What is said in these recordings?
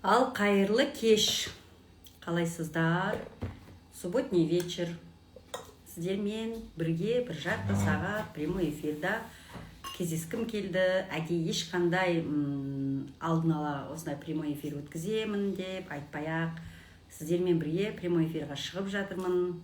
Ал қайырлы кеш. Қалайсыздар? Субботний вечер. Сіздермен бірге бір жарты сағат прямой эфирда кездескім келді. Әдейі ешқандай алдын ала осындай прямой эфир өткіземін деп айтпай-ақ сіздермен бірге прямой эфирға шығып жатырмын.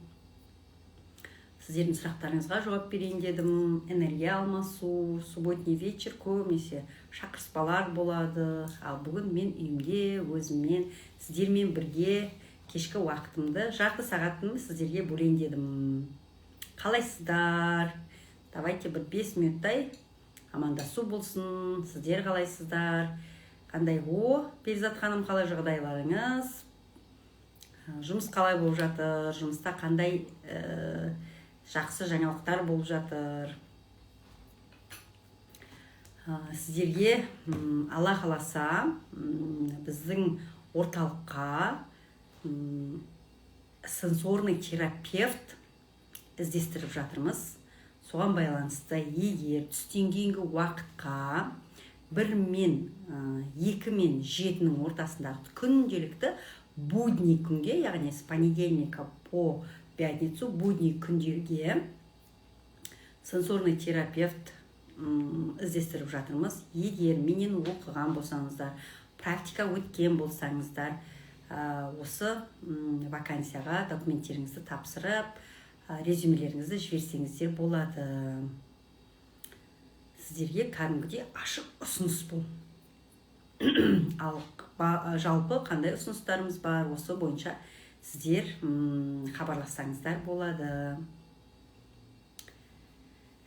Сіздердің сұрақтарыңызға жауап берейін дедім. Энергия алмасу, субботний вечер көбінесе шақырыспалар болады. Ал бүгін мен үйімде өзіммен сіздермен бірге кешкі уақытымды жарты сағатымды сіздерге бөлейін дедім. Қалайсыздар? Давайте бір 5 минуттай амандасу болсын. Сіздер қалайсыздар? Қандай Перизат ханым, қалай жағдайларыңыз? Жұмыс қалай болып жатыр? Жұмыста қандай жақсы жаңалықтар болып жатыр? Сіздерге Алла қаласа біздің орталыққа сенсорный терапевт іздестіріп жатырмыз. Соған байланысты егер түстен кейінгі уақытқа 1 мен 2 мен 7-нің ортасындағы күнделікті будний күнге, яғни с понедельника по пятницу будний күндерге сенсорный терапевт іздестіріп жатырмыз. Егер менен оқыған болсаңыздар, практика өткен болсаңыздар, осы вакансияға документтеріңізді тапсырып, резюмелеріңізді жіберсеңіздер болады. Сіздерге кәдімгідей ашық ұсыныс бұл. Ал жалпы қандай ұсыныстарымыз бар, осы бойынша сіздер хабарлассаңыздар болады.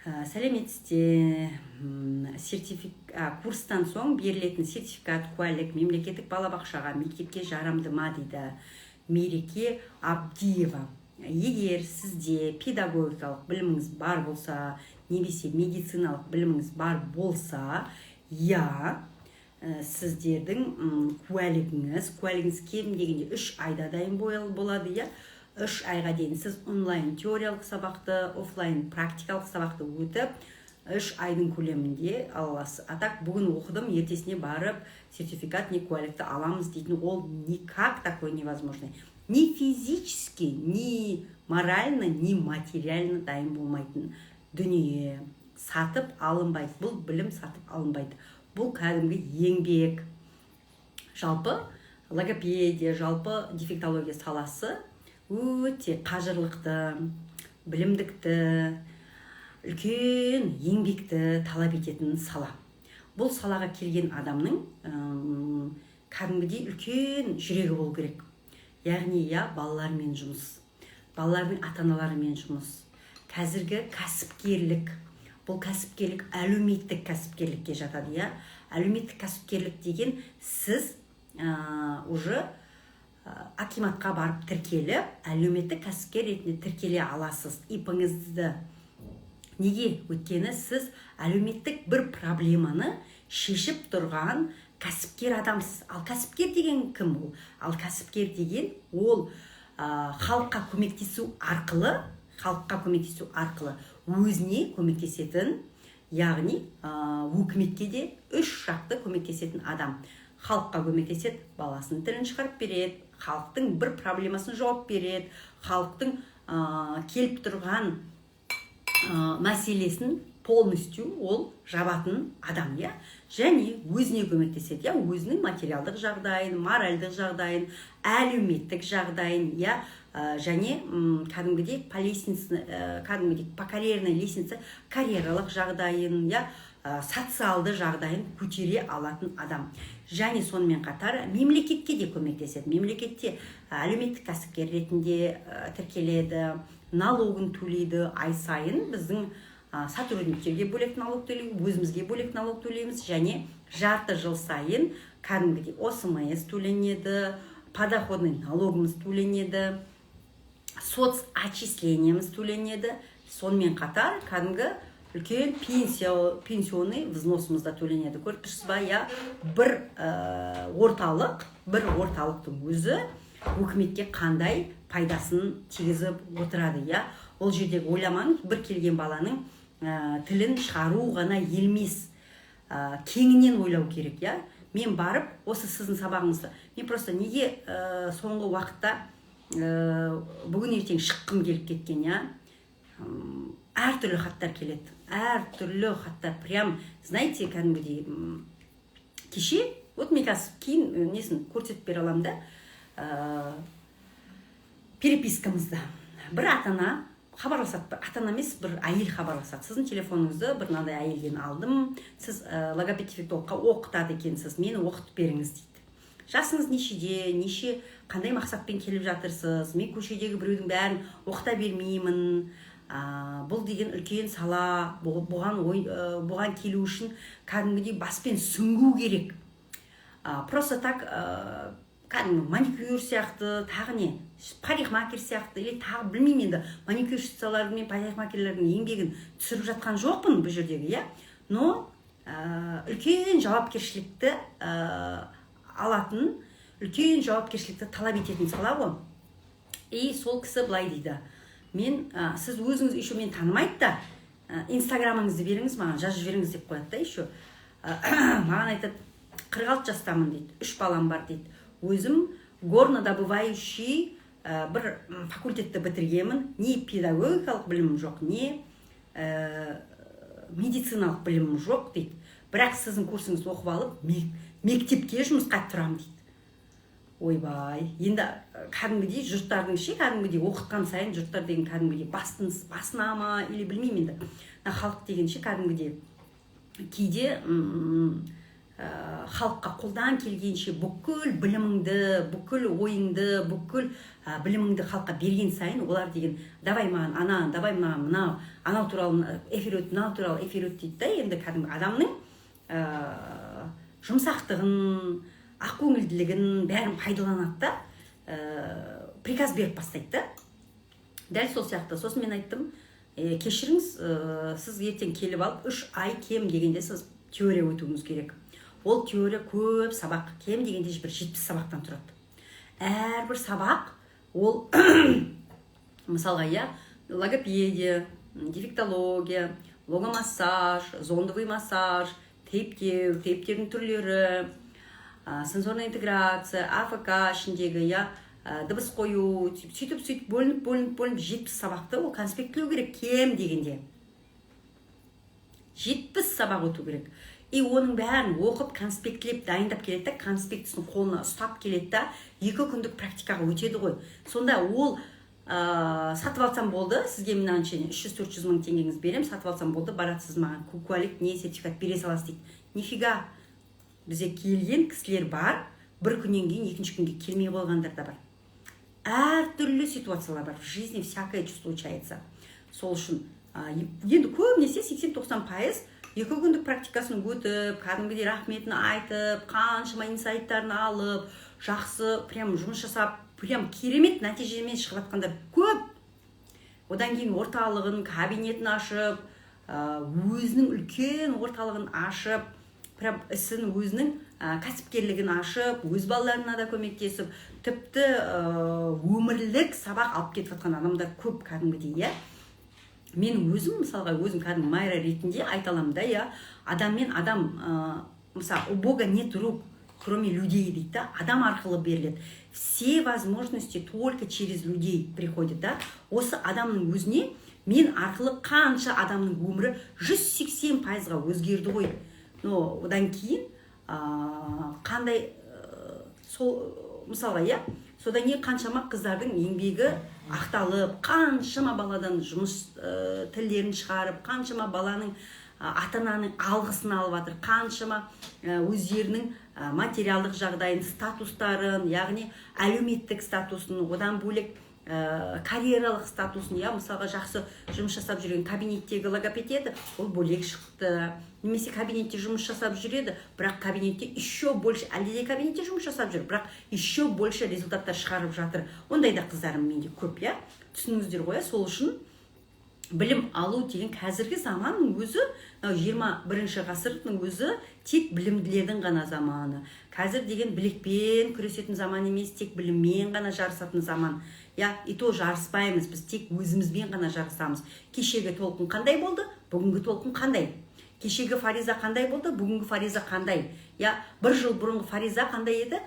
Сәлеметсіздер. Курстан соң берілетін сертификат, куәлік мемлекеттік балабақшаға мектепке жарамды ма дейді Мереке Абдиева. Егер сізде педагогикалық біліміңіз бар болса, немесе медициналық біліміңіз бар болса, сіздердің куәлігіңіз кем дегенде 3 айда дайын болады. 3 айға дейін сіз онлайн теориялық сабақты, офлайн практикалық сабақты өтіп, 3 айдың көлемінде аласыз. Атак бүгін оқыдым, ертесіне барып сертификат, не куәлікті аламыз дейтін, ол никак такое невозможно. Ни физически, ни морально, ни материально дайын болмайтын дүние. Сатып алынбайды. Бұл білім сатып алынбайды. Бұл кәдімгі еңбек. Жалпы логопедия, жалпы дефектология саласы өте қажырлықты, білімдікті, үлкен еңбекті талап ететін сала. Бұл салаға келген адамның кәдімгідей үлкен жүрегі болу керек. Яғни балалармен жұмыс, балалардың ата-аналарымен жұмыс. Қазіргі кәсіпкерлік, бұл кәсіпкерлік әлеуметтік кәсіпкерлікке жатады. Әлеуметтік кәсіпкерлік деген сіз уже акиматқа барып тіркеліп, әлеуметтік кәсіпкер ретінде тіркеле аласыз ипіңізді. Неге? Өйткені сіз әлеуметтік бір проблеманы шешіп тұрған кәсіпкер адамсыз. Ал кәсіпкер деген кім ол? Ал кәсіпкер деген ол халыққа көмектесу арқылы өзіне көмектесетін, яғни өкіметке де 3 жақты көмектесетін адам. Халыққа көмектеседі, баласының тілін шығарып береді, халықтың бір проблемасын жауап береді, халықтың келіп тұрған мәселесін полностью ол жабатын адам, және өзіне көмектеседі, өзінің материалдық жағдайын, моральдық жағдайын, әлеуметтік жағдайын, және кәдімгідей по карьерной лестнице карьералық жағдайын, социалды жағдайын көтере алатын адам. Және сонымен қатар мемлекетке де көмектеседі. Мемлекетте әлеуметтік кәсіпкер ретінде тіркеледі, налогын төлейді, ай сайын біздің сотрудниктерге бөлек налог төлейміз, өзімізге бөлек налог төлейміз, және жарты жыл сайын кәдімгідей ОСМС төленеді, подоходный налогымыз төленеді, соцотчислениеміз төленеді. Сонымен қатар кәдімгі үлкен пенсионный взносымызда төленеді. Көріп тұрсыз ба, бір орталықтың өзі өкіметке қандай пайдасын тигізіп отырады. Ол жердегі ойламаңыз, бір келген баланың тілін шығару ғана елмес, кеңінен ойлау керек. мен барып осы сіздің сабағыңызды мен просто неге соңғы уақытта бүгін ертең шыққым келіп кеткен, я әртүрлі хаттар келеді, әртүрлі хаттар, прям знаете, кәдімгідей кеше вот мен қазір кейін несін көрсетіп бере аламын да, перепискамызда бір ата-ана хабарласады, ата-ана емес, бір әйел хабарласады, сіздің телефоныңызды бір мынандай әйелден алдым, сіз логопед дефектологқа оқытады екенсіз, мені оқытып беріңіз дейді. Жасыңыз нешеде, қандай мақсатпен келіп жатырсыз, мен көшедегі біреудің бәрін оқыта бермеймін, бұл деген үлкен сала, бұған келу үшін кәдімгідей баспен сүңгу керек. Просто так кәдімгі маникюр сияқты, тағы не, парикмахер сияқты, или тағы білмеймін енді, маникюрщицалар мен парикмахерлердің еңбегін түсіріп жатқан жоқпын бұл жердегі, я. Но үлкен жауапкершілікті алатын, үлкен жауапкершілікті талап ететін сала ғой. И сол кісі былай дейді, мен сіз өзіңіз еще мен танымайды да, инстаграмыңызды беріңіз, маған жазып жіберіңіз деп қояды да еще. Маған айтады, 46 жастамын дейді, 3 балам бар дейді. Өзім горнодобывающий бір факультетті бітіргенмін, не педагогикалық білімім жоқ, не медициналық білімім жоқ дейді. Бірақ сіздің курсыңызды оқып алып, мектепке жұмысқа тұрамын дейді. Ойбай, енді кәдімгідей жұрттардың кәдімгідей оқытқан сайын жұрттар деген кәдімгідей басына ма, или білмеймін енді. Халық деген кәдімгідей кейде халыққа қолдан келгенше бүкіл біліміңді, бүкіл ойыңды, бүкіл біліміңді халыққа берген сайын олар деген давай маған давай маған мынау, анау туралы эфир өт, мынау туралы эфир өт дейді да, енді кәдімгі адамның жұмсақтығын, ақкөңілділігін бәрін пайдаланады да, приказ беріп бастайды да. Дәл сол сияқты. Сосын мен айттым, кешіріңіз, сіз ертең келіп алып 3 ай кем дегенде сіз теория өтуіңіз керек. Ол теория көп сабақ, кем дегенде бір 70 сабақтан тұрады. Әрбір сабақ ол мысалға, я, логопедия, дефектология, логомассаж, зондовый массаж, тейптеу, тейптердің түрлері, сенсорная интеграция, АФК ішіндегі, я, дыбыс қою, сөйтіп бөлініп 70 сабақты ол конспектлеу керек, кем дегенде 70 сабақ өту керек. И оның бәрін оқып, конспектлеп, дайындап келеді, конспектісін қолына ұстап келеді, 2 күндік практикаға өтеді ғой. Сонда ол сатып алсам болды, сізге мен 300-400 мың теңгеңіз берем, сатып алсам болды, барасыз маған куәлік, не сертификат бере саласыз дейді. Нифига, бізде келген кісілер бар, бір күннен кейін екінші күнге келмей қойғандар да бар. Әртүрлі ситуациялар бар, в жизни всякое случается. Сол үшін енді көбінесе 80-90% 2 күндік практикасын өтіп, кәдімгідей рахметін айтып, қаншама инсайттарын алып, жақсы прям жұмыс жасап, прям керемет нәтижемен шығып жатқандар көп. Одан кейін орталығын, кабинетін ашып, өзінің үлкен орталығын ашып, прям ісін өзінің кәсіпкерлігін ашып, өз балаларына да көмектесіп, тіпті өмірлік сабақ алып кетіп жатқан адамдар көп кәдімгідей, я. Мен өзім, мысалға, өзім кәдімгі майра ретінде айталамын да, я, адам мен адам, мысалы, у Бога нет рук, кроме людей, дейді да, адам арқылы беріледі. Все возможности только через людей приходят, да. Осы адамның өзіне мен арқылы қанша адамның өмірі 180%-ға өзгерді ғой. Но одан кейін қандай сол мысалға, я, содан кейін қаншама қыздардың еңбегі ақталып, қаншама баладан жұмыс тілдерін шығарып, қаншама баланың ата-ананың алғысын алып жатыр, қаншама өздерінің материалдық жағдайын, статустарын, яғни әлеуметтік статусын, одан бөлек карьералық статусын, я, мысалға, жақсы жұмыс жасап жүрген кабинеттегі логопед еді, ол бөлек шықты. Немесе кабинетте жұмыс жасап жүреді, бірақ кабинетте еще больше, әлде де кабинетте жұмыс жасап жүр, бірақ еще больше результаттар шығарып жатыр. Ондай да қыздарым менде көп, я. Түсініңіздер ғой, сол үшін білім алу деген қазіргі заманның өзі, 21 ғасырдың өзі тек білімділердің ғана заманы. Қазір деген білекпен күресетін заман емес, тек біліммен ғана жарысатын заман. Я, и то жарыспаймыз, біз тек өзімізбен ғана жарысамыз. Кешегі толқын қандай болды, бүгінгі толқын қандай? кешегі фариза қандай болды, бүгінгі фариза қандай? Я, бір жыл бұрынғы фариза қандай еді,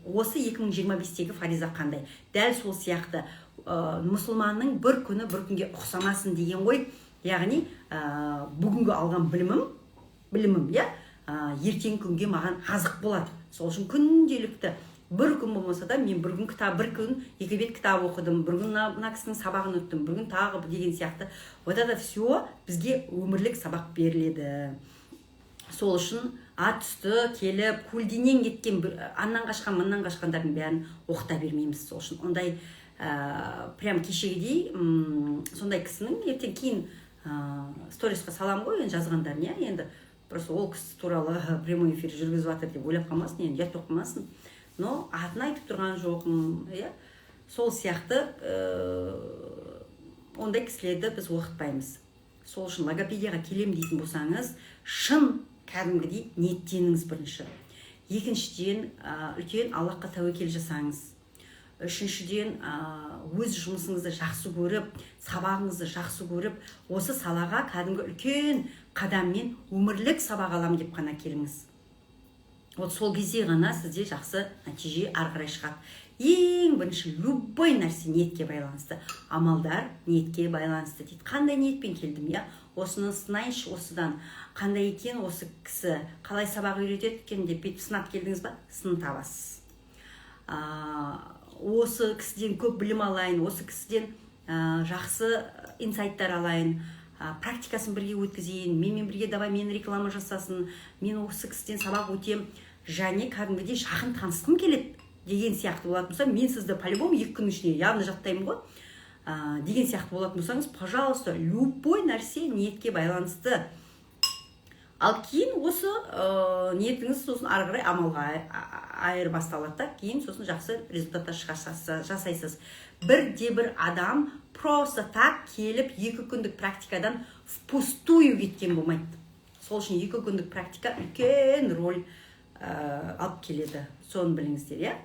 осы 2025-тегі фариза қандай? Дәл сол сияқты мұсылманның бір күні бір күнге ұқсамасын деген ғой. Яғни бүгінгі алған білімім, я, ертең күнге маған азық болады. Сол үшін күнделікті бір күн болмаса да мен бір күн 2 бет кітап оқыдым, бір күн мына кісінің сабағын өттім, бір күн тағы деген сияқты. Вот это все бізге өмірлік сабақ беріледі. Сол үшін ат үсті келіп, көлденең кеткен, аннан қашқан, мыннан қашқандардың бәрін оқыта бермейміз. Сол үшін ондай прям кешегідей сондай кісінің ертең кейін сторисқа салам ғой, жазғандарын, енді просто ол кісі туралы прямой эфир жүргізіп жатыр деп ойлап қалмасын, енді жат оқымасын. Но атын айтып тұрған жоқпын, сол сияқты ондай кісілерді біз оқытпаймыз. Сол үшін логопедияға келем дейтін болсаңыз, шын кәдімгідей ниеттеніңіз бірінші. Екіншіден, үлкен Аллахқа тәуекел жасаңыз. Үшіншіден, өз жұмысыңызды жақсы көріп, сабағыңызды жақсы көріп, осы салаға кәдімгі үлкен қадаммен өмірлік сабақ алам деп қана келіңіз. Вот сол кезде ғана сізде жақсы нәтиже ары қарай шығады. Ең бірінші, любой нәрсе ниетке байланысты. Амалдар ниетке байланысты дейді. Қандай ниетпен келдім, осыны сынайыншы, осыдан қандай екен, осы кісі қалай сабақ үйретеді екен деп бүйтіп сынап келдіңіз ба? Сын табасыз. Осы кісіден көп білім алайын, осы кісіден жақсы инсайттар алайын, практикасын бірге өткізейін, менімен бірге давай мен реклама жасасын, мен осы кісіден сабақ өтем, және кәдімгідей жақын танысқым келеді деген сияқты болатын болса, мен сізді по-любому 2 күн ішінде явно жаттаймын ғой, деген сияқты болатын болсаңыз, пожалуйста, любой нәрсе ниетке байланысты. Ал кейін осы ниетіңіз сосын ары қарай амалға айырбасталады, кейін сосын жақсы результаттар жасайсыз. Бірде-бір адам просто так келіп 2 күндік практикадан впустую кеткен болмайды. Сол үшін 2 күндік практика үлкен роль алып келеді. Соны біліңіздер,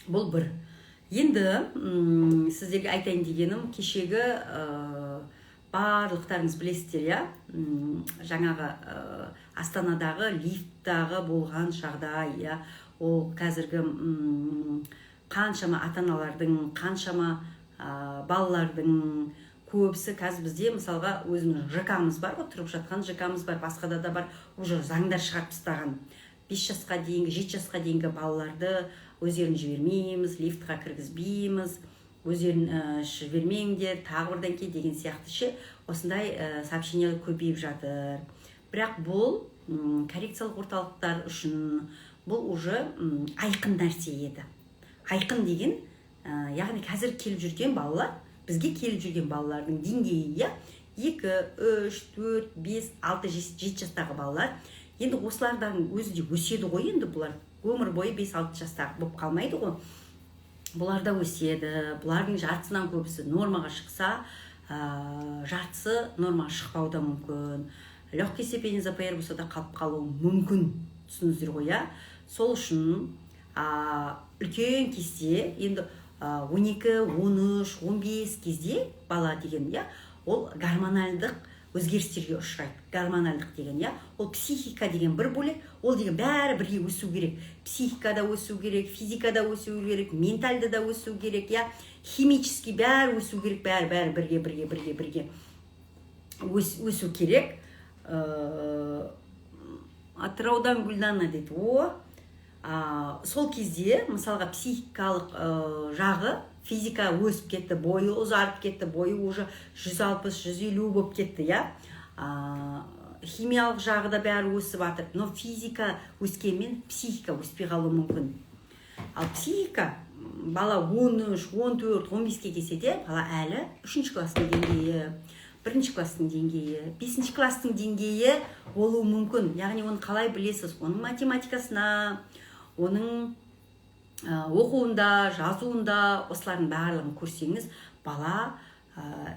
Бұл бір. Енді сіздерге айтайын дегенім, кешегі барлықтарыңыз білесіздер, жаңағы Астанадағы лифттағы болған жағдай, ол қазіргі қаншама ата-аналардың, қаншама балалардың көбісі қазір бізде мысалға өзінің ЖК-мыз бар, тұрып жатқан ЖК-мыз бар, басқада да бар, уже заңдар шығарып тастаған. 5 жасқа дейінгі, 7 жасқа дейінгі балаларды өздерін жібермейміз, лифтқа кіргізбейміз, өздерін жібермеңдер, тағы бірден ке деген сияқты осындай сообщениялар көбейіп жатыр. Бірақ бұл коррекциялық орталықтар үшін бұл уже айқын нәрсе еді. Айқын деген, яғни қазір келіп жүрген балалар, бізге келіп жүрген балалардың деңгейі 2, 3, 4, 5, 6, 7 жастағы балалар. Енді осылардан өзі де өседі ғой, енді бұлар өмір бойы 5-6 жастағы болып қалмайды ғой. Бұлар да өседі, бұлардың жартысынан көбісі нормаға шықса, жартысы нормаға шықпауы да мүмкін. Легкий степени ЗПР болса да қалып қалуы мүмкін, түсініңіздер ғой, Сол үшін үлкен кезде, енді 12, 13, 15 кезде бала деген, ол гормональдық өзгерістерге ұшырайды. Гормональдық деген, ол психика деген бір бөлек, ол деген бәрі бірге өсу керек. Психикада өсу керек, физикада өсу керек, ментальда да өсу керек, химически бәрі өсу керек, бәрі бірге өсу керек. Атыраудан Гүлдана дейді, сол кезде, мысалға, психикалық жағы, физика өсіп кетті, бойы ұзарып кетті, бойы уже 160-150 болып кетті, химиялық жағы да бәрі өсіп атыр, но физика өскенмен психика өспей қалуы мүмкін. Ал психика, бала 13, 14, 15-ке келсе де, бала әлі 3-ші кластың деңгейі, 1-ші кластың деңгейі, 5-ші кластың деңгейі болуы мүмкін. Яғни оны қалай білесіз? Оның математикасына, оның оқуында, жазуында, осылардың барлығын көрсеңіз, бала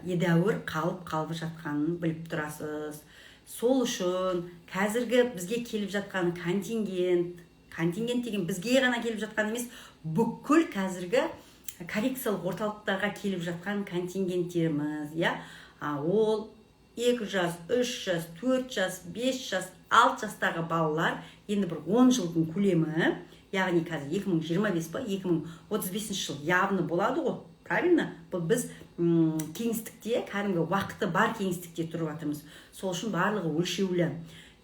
едәуір қалып жатқанын біліп тұрасыз. Сол үшін қазіргі бізге келіп жатқан контингент деген бізге ғана келіп жатқан емес, бүкіл қазіргі коррекциялық орталықтарға келіп жатқан контингенттеріміз, ол 2 жас, 3 жас, 4 жас, 5 жас, 6 жастағы балалар енді бір 10 жылдың көлемі, яғни қазір 2025 па, 2035 жыл явны болады ғой, правильно? Бұл біз кеңістікте, кәдімгі уақыты бар кеңістікте тұрып жатырмыз. Сол үшін барлығы өлшеулі.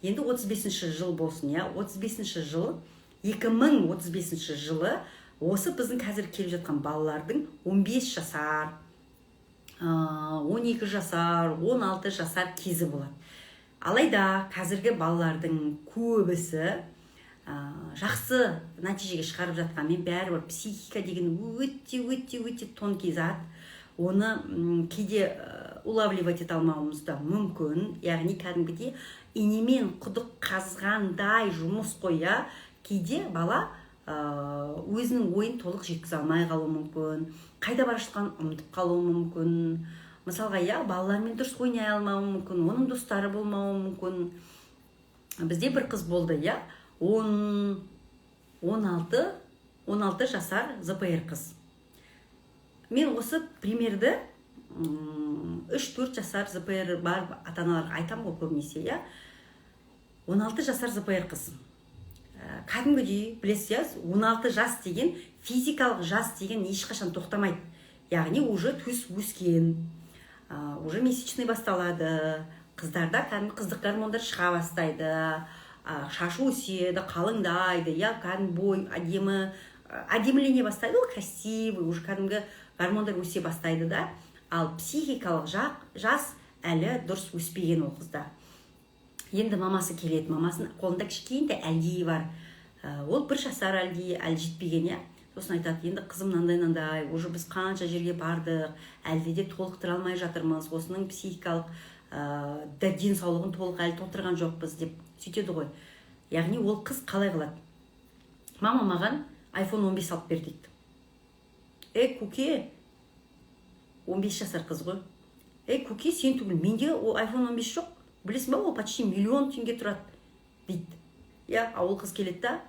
Енді 35 жыл болсын, 35 жыл, 2035 жылы осы біздің қазір келіп жатқан балалардың 15 жасар, 12 жасар, 16 жасар кезі болады. Алайда қазіргі балалардың көбісі жақсы нәтижеге шығарып жатқанмен бәрібір психика деген өте тонкий зат. Оны кейде улавливать ете алмауымыз да мүмкін. Яғни кәдімгідей инемен құдық қазғандай жұмыс қой. Кейде бала өзінің ойын толық жеткізе алмай қалуы мүмкін. Қайда бара жатқанын ұмытып қалуы мүмкін. Мысалға, балалармен дұрыс ойнай алмауы мүмкін, оның достары болмауы мүмкін. Бізде бір қыз болды, 16 жасар ЗПР қыз. Мен осы примерді 3-4 жасар ЗПР бар ата-аналарға айтам ғой көбінесе, 16 жасар ЗПР қыз. Кәдімгідей, білесіз, 16 жас деген, физикалық жас деген ешқашан тоқтамайды. Яғни уже төс өскен, уже месячный басталады, қыздарда кәдімгі қыздық гормондар шыға бастайды, шашы өседі, қалыңдайды, кәдімгі бой әдемілене бастайды, ол красивый, уже кәдімгі гормондар өсе бастайды да. Ал психикалық жас әлі дұрыс өспеген ол қызда. Енді мамасы келеді, мамасының қолында кішкентай әлдей бар. Ол 1 жасар әлдей, әлі жетпеген, Сосын айтады, енді қызым нандай, уже біз қанша жерге бардық, әлде де толықтыра алмай жатырмыз, осының психикалық денсаулығын толық әлі толтырған жоқпыз деп сөйтеді ғой. Яғни ол қыз қалай қылады? Мама маған iPhone 15 алып бер дейді. Көке, 15 жасар қыз ғой. Көке, сен түгіл, менде ол iPhone 15 жоқ. Білесің ба, ол почти миллион теңге тұрады дейді. Ол қыз келеді да,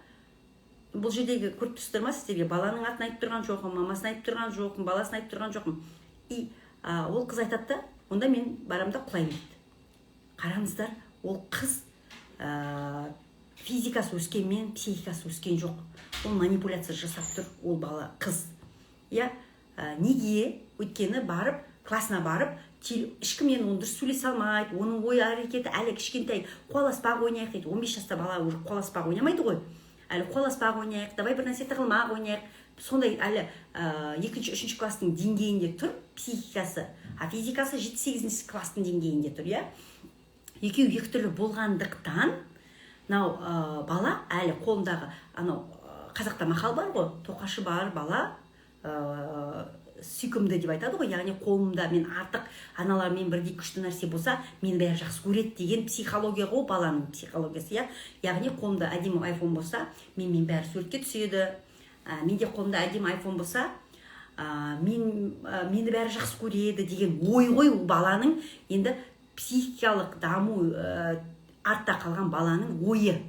бұл жердегі көріп тұрсыздар ма сіздерге, баланың атын айтып тұрған жоқпын, мамасын айтып тұрған жоқпын, баласын айтып тұрған жоқпын. Ол қыз айтады да, онда мен барамда құлаймын дейді. Қараңыздар, ол қыз физикасы өскенмен психикасы өскен жоқ. Ол манипуляция жасап тұр, ол бала қыз. Неге? Өйткені барып, классына барып, ешкіммен оны дұрыс сөйлесе алмайды, оның ой әрекеті әлі кішкентай, қоласпақ ойнайық дейді. 15 жаста бала уже қоласпақ ойнамайды ғой. Әлі қоласпақ ойнайық, давай бір нәрсе тығылмақ ойнайық. Сондай әлі 2-3 класстың деңгейінде тұр психикасы, а физикасы 7-8 класстың деңгейінде тұр, Екеу екі түрлі болғандықтан, бала әлі қолындағы, қазақта мақал бар ғой, тоқашы бар бала сүйкімді деп айтады ғой, яғни қолымда мен артық аналармен бірдей күшті нәрсе болса, мен бәрі жақсы көреді деген психология ғой, баланың психологиясы, яғни қолымда әдемі iPhone болса, мен бәрі суретке түседі, менде қолымда әдемі iPhone болса, мені бәрі жақсы көреді деген ой ғой, баланың енді психикалық даму артта қалған баланың ойы.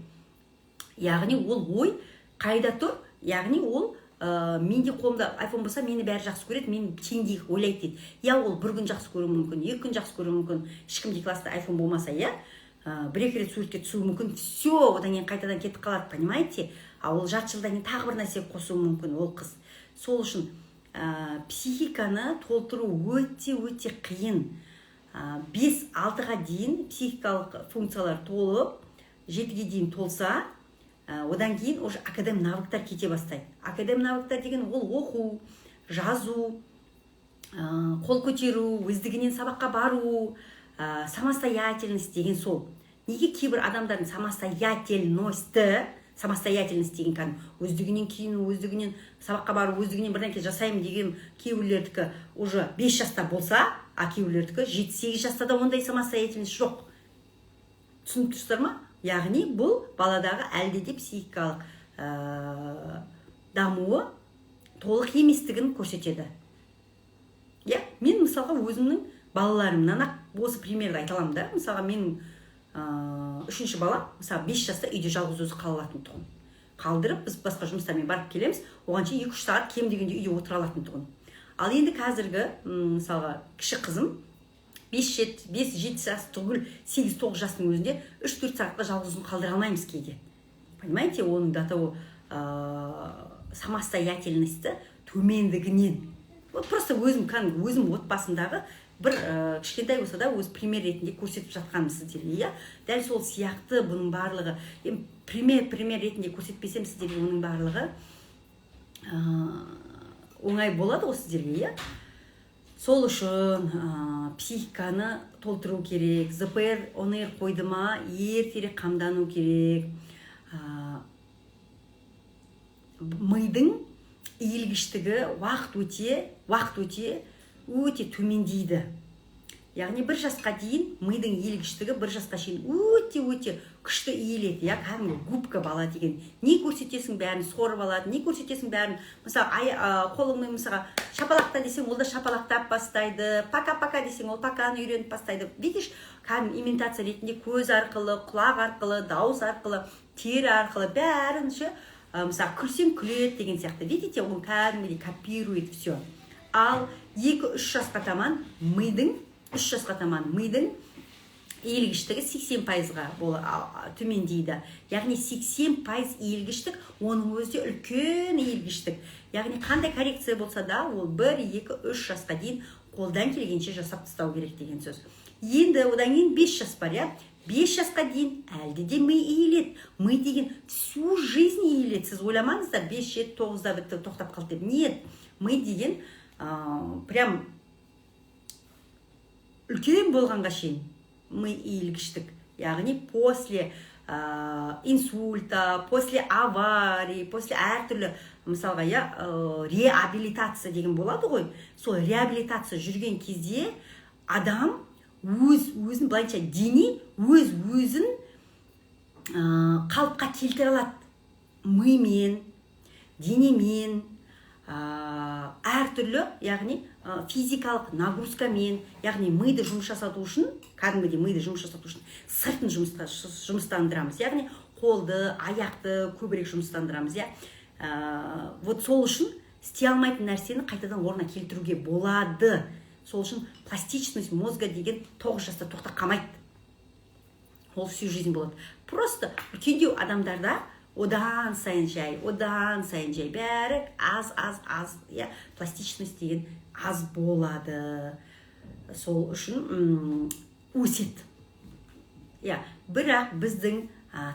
Яғни ол ой қайда тұр? Яғни ол менде қолымда iPhone болса, мені бәрі жақсы көреді, мен теңдей ойлайды дейді. Ол бір күн жақсы көруі мүмкін, 2 күн жақсы көруі мүмкін, ешкімде класста iPhone болмаса, 1-2 рет суретке түсуі мүмкін, все, одан кейін қайтадан кетіп қалады, понимаете? Ол жарты жылдан кейін тағы бір нәрсе қосуы мүмкін ол қыз. Сол үшін психиканы толтыру өте қиын. 5-6-ға дейін психикалық функциялар толып, 7-ге дейін толса, одан кейін уже академ навыктар кете бастайды. Академ навыктар деген ол оқу, жазу, қол көтеру, өздігінен сабаққа бару, самостоятельность деген сол. Неге кейбір адамдардың самостоятельность деген кәдім өздігінен киіну, өздігінен сабаққа бару, өздігінен бірдеңке жасаймын деген кейбіреулердікі уже 5 жаста болса, а кейбіреулердікі 7-8 жаста да ондай самостоятельность жоқ. Түсініп тұрсыздар ма? Яғни бұл баладағы әлде де психикалық дамуы толық еместігін көрсетеді. Мен мысалға өзімнің балаларымнан осы примерді айта аламын да. Мысалға менің 3-ші бала, мысалы 5 жаста үйде жалғыз өзі қала алатын тұғын. Қалдырып, біз басқа жұмыстармен барып келеміз, оған шейін 2-3 сағат кем дегенде үйде отыра алатын тұғын. Ал енді қазіргі, мысалға, кіші қызым 5-7 жас түгіл 8-9 жастың өзінде 3-4 сағатқа жалғыз қалдыра алмаймыз кейде. Понимаете, оның до того самостоятельности төмендігінен. Вот просто өзім отбасындағы бір кішкентай болса да өз пример ретінде көрсетіп жатқаным сіздерге, дәл сол сияқты бұның барлығы, пример ретінде көрсетпесем сіздерге оның барлығы оңай болады ғой сіздерге, Сол үшін психиканы толтыру керек, ЗПР оны қойды ма, ертерек қамдану керек. Мидың иілгіштігі уақыт өте төмендейді. Яғни 1 жасқа дейін мидың иілгіштігі 1 жасқа шейін өте күшті иіледі. Кәдімгі губка бала деген. Не көрсетесің бәрін сорып алады, не көрсетесің бәрін. Мысалы, қолыңмен мысалға шапалақта десең, ол да шапалақтап бастайды. Пока десең, ол поканы үйреніп бастайды. Видиш, кәдімгі имитация ретінде көз арқылы, құлақ арқылы, дауыс арқылы, тері арқылы бәрін мысалы, күлсең күледі деген сияқты. Видите, ол кәдімгідей копирует все. Ал 2-3 жасқа таман мидың иілгіштігі 80%-ға төмендейді. Яғни 80% иілгіштік, оның өзі үлкен иілгіштік. Яғни қандай коррекция болса да, ол 1-2-3 жасқа дейін қолдан келгенше жасап тастау керек деген сөз. Енді одан кейін 5 жас бар, 5 жасқа дейін әлде де ми иіледі. Ми деген всю жизнь иіледі. Сіз ойламаңыздар, 5-7-9-да бітті тоқтап қалды деп. Нет, ми деген прям үлкен болғанға шейін ми иілгіштік. Яғни после инсульта, после аварии, после әртүрлі мысалға реабилитация деген болады ғой. Сол реабилитация жүрген кезде адам өзін былайша дене өзін қалыпқа келтіре алады. Мимен, денемен, әртүрлі, яғни физикалық нагрузкамен, яғни миды жұмыс жасату үшін, кәдімгідей миды жұмыс жасату үшін сыртын жұмыстандырамыз. Яғни қолды, аяқты көбірек жұмыстандырамыз. Вот сол үшін істей алмайтын нәрсені қайтадан орнына келтіруге болады. Сол үшін пластичность мозга деген 9 жаста тоқтап қалмайды. Ол всю жизнь болады. Просто үлкендеу адамдарда одан сайын жай бәрі аз, пластичность деген аз болады. Сол үшін өсет. Бірақ біздің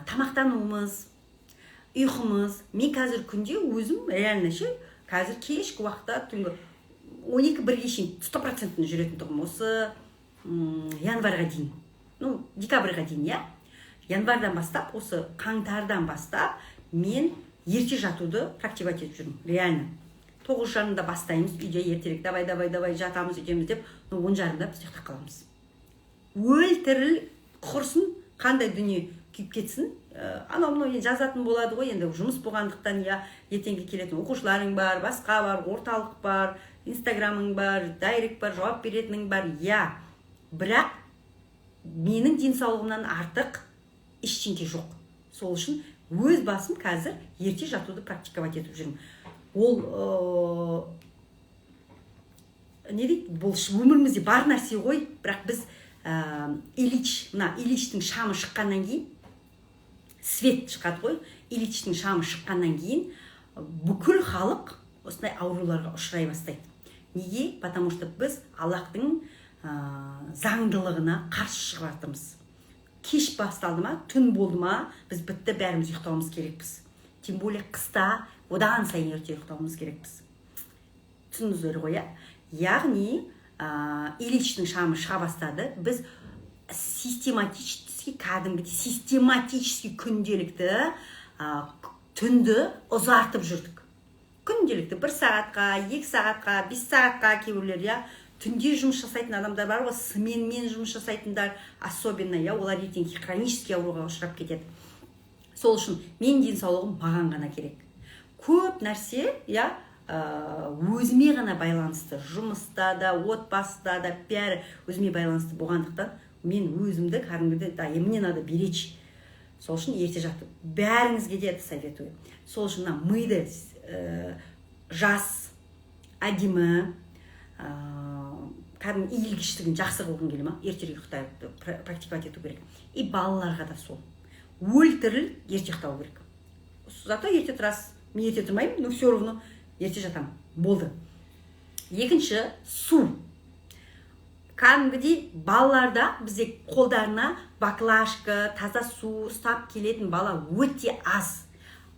тамақтануымыз, ұйқымыз, мен қазір күнде өзім реально қазір кешкі уақытта түнгі 12-1-ге шейін 100% жүретін тұғым осы январға дейін. Декабрьға дейін, январдан бастап, осы қаңтардан бастап, мен ерте жатуды практиковать етіп жүрмін. Реально. 9 жарымда бастаймыз, үйде ертерек, давай жатамыз, үйдеміз деп, 10 жарымда біз ұйықтап қаламыз. Өлтіріл құрсын, қандай дүние күйіп кетсін, анау жазатын болады ғой, енді жұмыс болғандықтан, ертеңге келетін оқушыларың бар, басқа бар, орталық бар, инстаграмың бар, дайрект бар, жауап беретінің бар, бірақ менің денсаулығымнан артық ештеңе жоқ. Сол үшін өз басым қазір ерте жатуды практиковать етіп жүрмін. Ол бұл өмірімізде бар нәрсе ғой, бірақ біз Ильичтің шамы шыққаннан кейін, свет шығады ғой, Ильичтің шамы шыққаннан кейін бүкіл халық осындай ауруларға ұшырай бастайды. Неге? Потому что біз Аллахтың заңдылығына қарсы шығып жатырмыз. Кеш басталды ма, түн болды ма, біз бітті, бәріміз ұйықтауымыз керекпіз. Тем более қыста одан сайын ерте ұйықтауымыз керекпіз. Түсініңіздер ғой, яғни Ильичтің шамы шыға бастады. Біз систематически күнделікті түнді ұзартып жүрдік. Күнделікті 1 сағатқа, 2 сағатқа, 5 сағатқа кейбіреулер, түнде жұмыс жасайтын адамдар бар ғой, сменмен жұмыс жасайтындар, особенно, олар ертең хронический ауруға ұшырап кетеді. Сол үшін мен денсаулығым маған ғана керек. Көп нәрсе, өзіме ғана байланысты, жұмыста да, отбасыда да, бәрі өзіме байланысты болғандықтан, мен өзімді кәдімгідей, мне надо беречь. Сол үшін ерте жатып, бәріңізге де советую. Сол үшін миды жас, әдемі, кәдімгі иілгіштігін жақсы қылғың келе ма, ертерек ұйықтауды практиковать ету керек. И балаларға да сол. Өлтіріл, ерте ұйықтау керек. Зато ерте тұрасыз. Мен ерте тұрмаймын, но все равно ерте жатамын. Болды. Екінші, су. Кәдімгідей балаларда бізде қолдарына баклажка, таза су ұстап келетін бала өте аз.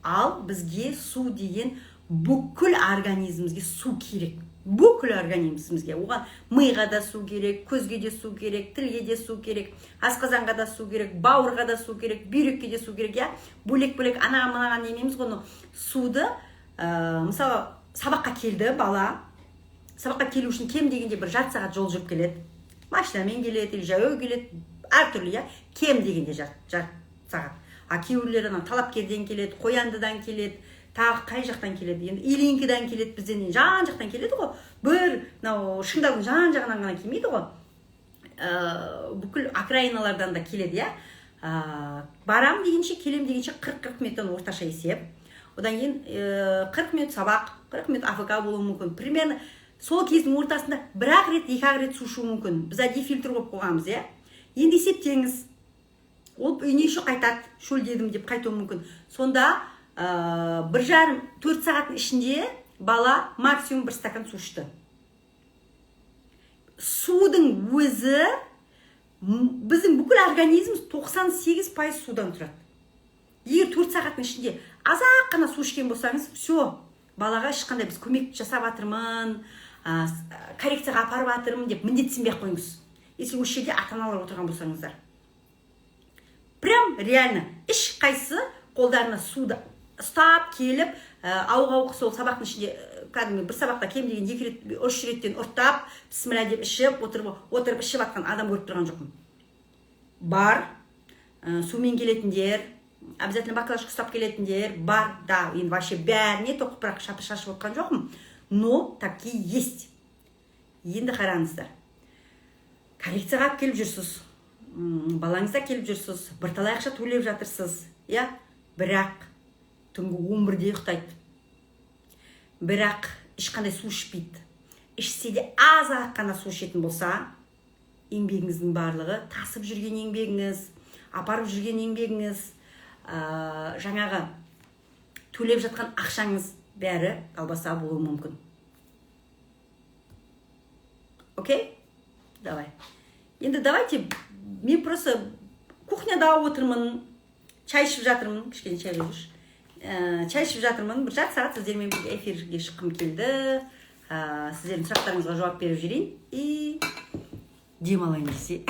Ал бізге су деген бүкіл организмімізге су керек. Бүкіл организмімізге. Оған миға да су керек, көзге де су керек, тілге де су керек, асқазанға да су керек, бауырға да су керек, бүйрекке де су керек, я. Бөлек-бөлек анаған емейміз ғой. Суды, мысалы, сабаққа келді бала. Сабаққа келу үшін кем дегенде бір жарты сағат жол жүріп келеді. Машинамен келеді, или жаяу келеді, әртүрлі, я. Кем дегенде жарты сағат. А кейбіреулер Талапкерден келеді, Қояндыдан келеді, тағы қай жақтан келеді, енді Илинкіден келеді, бізден жан жақтан келеді ғой. Бір шыңдаудың жан жағынан ғана келмейді ғой. Бүкіл окраиналардан да келеді, я. Барам дегенше, келем дегенше 40 минуттан орташа есеп. Одан кейін 40 минут сабақ, 40 минут АФК болуы мүмкін. Примерно сол кездің ортасында бір-ақ рет, екі-ақ рет су ішуі мүмкін. Біз әдейі фильтр қойып қойғанбыз, я. Енді есептеңіз. Ол үйіне еще қайтады, шөлдедім деп қайтуы мүмкін. Сонда 1,5-4 сағаттың ішінде бала максимум 1 стакан су ішті. Судың өзі, біздің бүкіл организміміз 98% судан тұрады. Егер 4 сағаттың ішінде аз-ақ қана су ішкен болсаңыз, все, балаға ешқандай біз көмек жасап жатырмын, коррекцияға апарып жатырмын деп міндетсінбей қойыңыз. Если осы жерде ата-аналар отырған болсаңыздар. Прям реально ешқайсы қолдарына суды ұстап келіп, ауық сол сабақтың ішінде, кәдімгі бір сабақта кем деген 2 рет, 3 реттен ұрттап, бісміллә деп ішіп, отырып ішіп атқан адам көріп тұрған жоқпын. Бар, сумен келетіндер, обязательно баклажка ұстап келетіндер, бар, да, енді вообще бәріне тоқпырақ шашып отқан жоқпын, но такие есть. Енді қараңыздар. Коррекцияға келіп жүрсіз, балаңызда келіп жүрсіз, бірталай ақша төлеп жатырсыз, я, бірақ түнгі 11-де ұйықтайды. Бірақ ешқандай су ішпейді. Ішсе де аз-ақ қана су ішетін болса, еңбегіңіздің барлығы, тасып жүрген еңбегіңіз, апарып жүрген еңбегіңіз, жаңағы төлеп жатқан ақшаңыз бәрі албаса болуы мүмкін. Окей? Давай. Енді давайте, мен просто кухняда отырмын, чай ішіп жатырмын, кішкене чай жүріш. Чай ішіп жатырмын, бір жарты сағат сіздермен бірге эфирге шыққым келді. Сіздердің сұрақтарыңызға жауап беріп жүрейін и демалайын десе.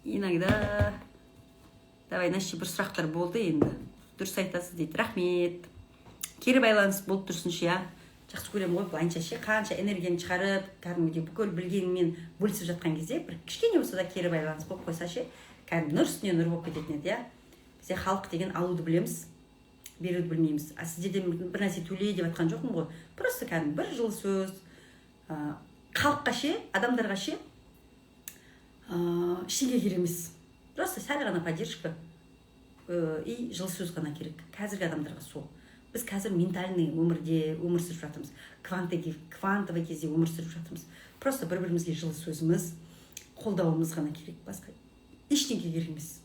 Иногда давай, наши бір сұрақтар болды енді. Дұрыс айтасыз дейді. Рахмет. Кері байланыс болып тұрсыншы, я. Жақсы көрем ғой, былайынша ше, қанша энергияны шығарып, кәдімгідей бүкіл білгенмен бөлісіп жатқан кезде, бір кішкене болса да кері байланыс болып қойса ше, кәдімгі нұр үстіне нұр болып кететін еді, я. Бізде халық деген алуды білеміз, беруді білмейміз. А сіздерден бір нәрсе төле деп жатқан жоқпын ғой. Просто кәдімгі бір жылы сөз, халыққа ше, адамдарға ше, ештеңе керек емес. Просто сәл ғана поддержка и жылы сөз ғана керек. Қазіргі адамдарға сол. Біз қазір ментальный өмірде өмір сүріп жатырмыз. Квантовый кезде өмір сүріп жатырмыз. Просто бір-бірімізге жылы сөзіміз, қолдауымыз ғана керек. Басқа ештеңе керек емес.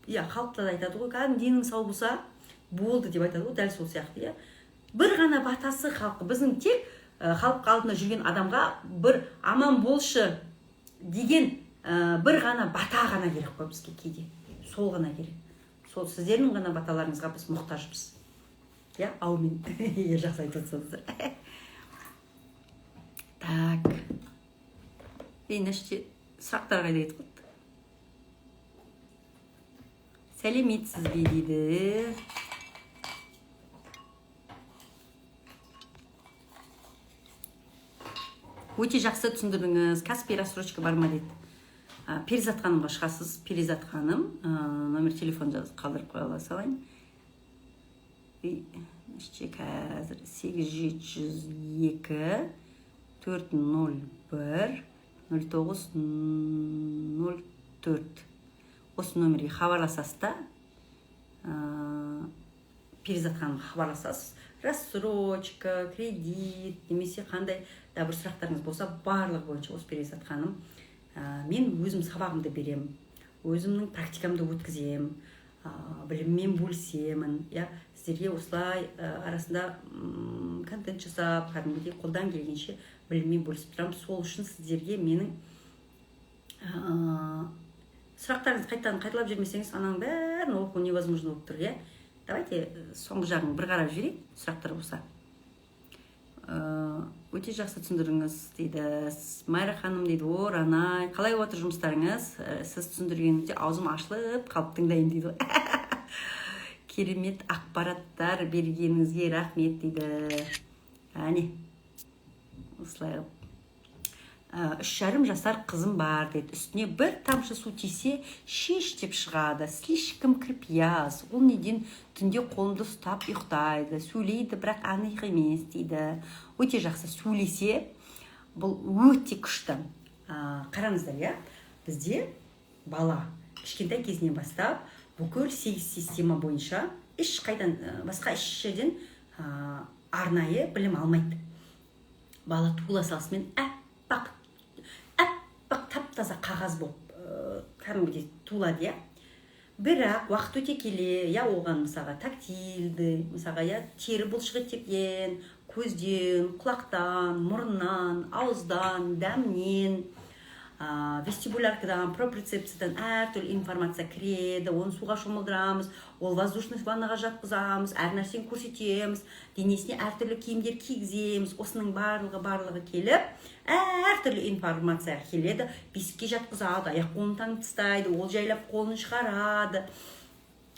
Я, халықта да айтады ғой, кәдімгі денің сау болса, болды деп айтады ғой, дәл сол сияқты, я. Бір ғана батасы халқы, біздің тек халық алдында жүрген адамға бір аман болшы деген бір ғана бата ғана керек қой бізге кейде. Сол ғана керек. Сол сіздердің ғана баталарыңызға біз мұқтажбыз. Я, аумин. Егер жақсы айтып отырсаңыздар. Так. Наші сұрақтарға келеді ғой. Сәлеметсіз бе дейді. Өте жақсы түсіндірдіңіз. Каспи рассрочка бар ма дейді. Перизат ханымға шығасыз. Перизат ханым. Номер телефон қалдырып қоя салайын. Қазір 8702 401 0904. Осы номерге хабарласасыз да, Перизат ханымға хабарласасыз. рассрочка, кредит немесе қандай да бір сұрақтарыңыз болса барлығы бойынша осы перизат ханым мен өзім сабағымды берем, өзімнің практикамды өткізем, біліммен бөлісемін, сіздерге осылай арасында контент жасап, кәдімгідей қолдан келгенше біліммен бөлісіп тұрамын. Сол үшін сіздерге менің сұрақтарыңызды қайталап жүрмесеңіз, ананың бәрін оқу невозможно болып тұр, Давайте соңғы жағын бір қарап жіберейік, сұрақтар болса. Өте жақсы түсіндіріңіз дейді. Майра ханым дейді, Ранай, қалай отыр жұмыстарыңыз? Сіз түсіндіргеніңізде аузым ашылып қалып тыңдайын дейді. Керемет ақпараттар бергеніңізге рахмет дейді. Әне, осылай 3,5 жасар қызым бар дейді. Үстіне бір тамшы су тисе, шеш деп шығады. Слишком кірпияз. Ол неден түнде қолымды ұстап ұйықтайды. Сөйлейді, бірақ анық емес дейді. Өте жақсы сөйлесе, бұл өте күшті. Қараңыздар, бізде бала кішкентай кезінен бастап бүкіл 8 система бойынша ешқайдан басқа еш жерден арнайы білім алмайды. Бала туыла салысымен аппақ тап-таза қағаз болып кәдімгідей туылады, Бірақ уақыт өте келе, оған мысалға тактильді, мысалға тері бұлшық еттен, көзден, құлақтан, мұрыннан, ауыздан, дәмнен, вестибуляркадан, проприцепциядан әртүрлі информация кіреді, оны суға шомылдырамыз, ол воздушный ваннаға жатқызамыз, әр нәрсені көрсетеміз, денесіне әртүрлі киімдер кигіземіз, осының барлығы келіп, әртүрлі информация келеді, бесікке жатқызады, аяқ-қолын таңып тастайды, ол жайлап қолын шығарады.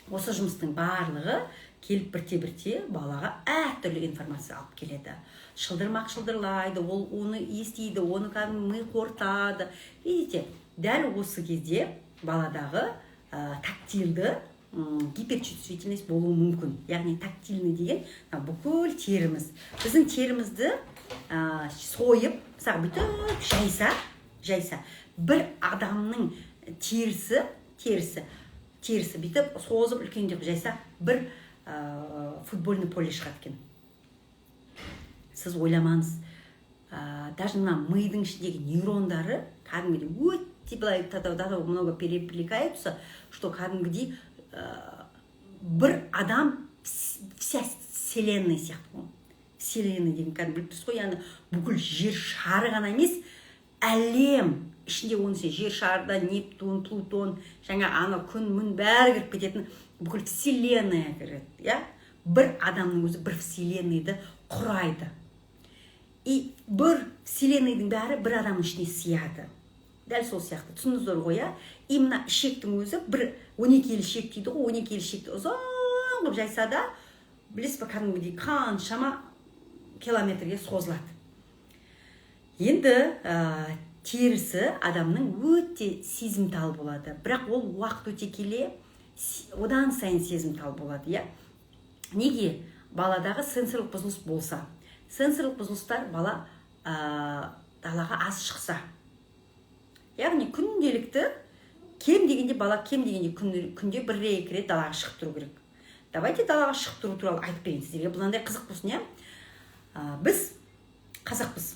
Осы жұмыстың барлығы келіп бірте-бірте балаға әртүрлі информация алып келеді. Шылдырмақ-шылдырлайды, ол оны естиді, оны ми қорытады. Видите, дәл осы кезде баладағы тактильді гиперчувствительность болуы мүмкін. Яғни тактильный деген бүкіл теріміз. Біздің терімізді сойып, бүйтіп жайса, бір адамның терісі бүйтіп созып үлкендеп жайса, бір футбольный поле шығады екен. Сіз ойламаңыз, даже мына мидың ішіндегі нейрондары кәдімгідей өте былай много переплетаются, что кәдімгідей бір адам вся вселенная сияқты. Вселенная деген кәдімгі біліп тұрсыз ғой, яғни бүкіл жер шары ғана емес, әлем ішінде оның жер шарда Нептун, Плутон, ана күн бәрі кіріп кететін бүкіл вселенная кіреді, Бір адамның өзі бір вселенныйды құрайды. И бір вселенныйдың бәрі бір адамның ішіне сияды. Дәл сол сияқты. Түсіндіңіздер ғой, именно ішектің өзі бір 12 ішек дейді ғой, 12 ішекті ұзақ қылып жайса да, білесіз бе, кәдімгідей қаншама километрге созылады. Енді терісі адамның өте сезімтал болады. Бірақ ол уақыт өте келе одан сайын сезімтал болады, Неге? Баладағы сенсорлық бұзылыс болса. Сенсорлық бұзылыстар бала далаға аз шықса. Яғни күнделікті бала кем дегенде күнде бір рет далаға шығып тұру керек. Давайте далаға шығып тұру туралы айтып берейін сіздерге. Бұндай қызық болсын, Біз қазақпыз.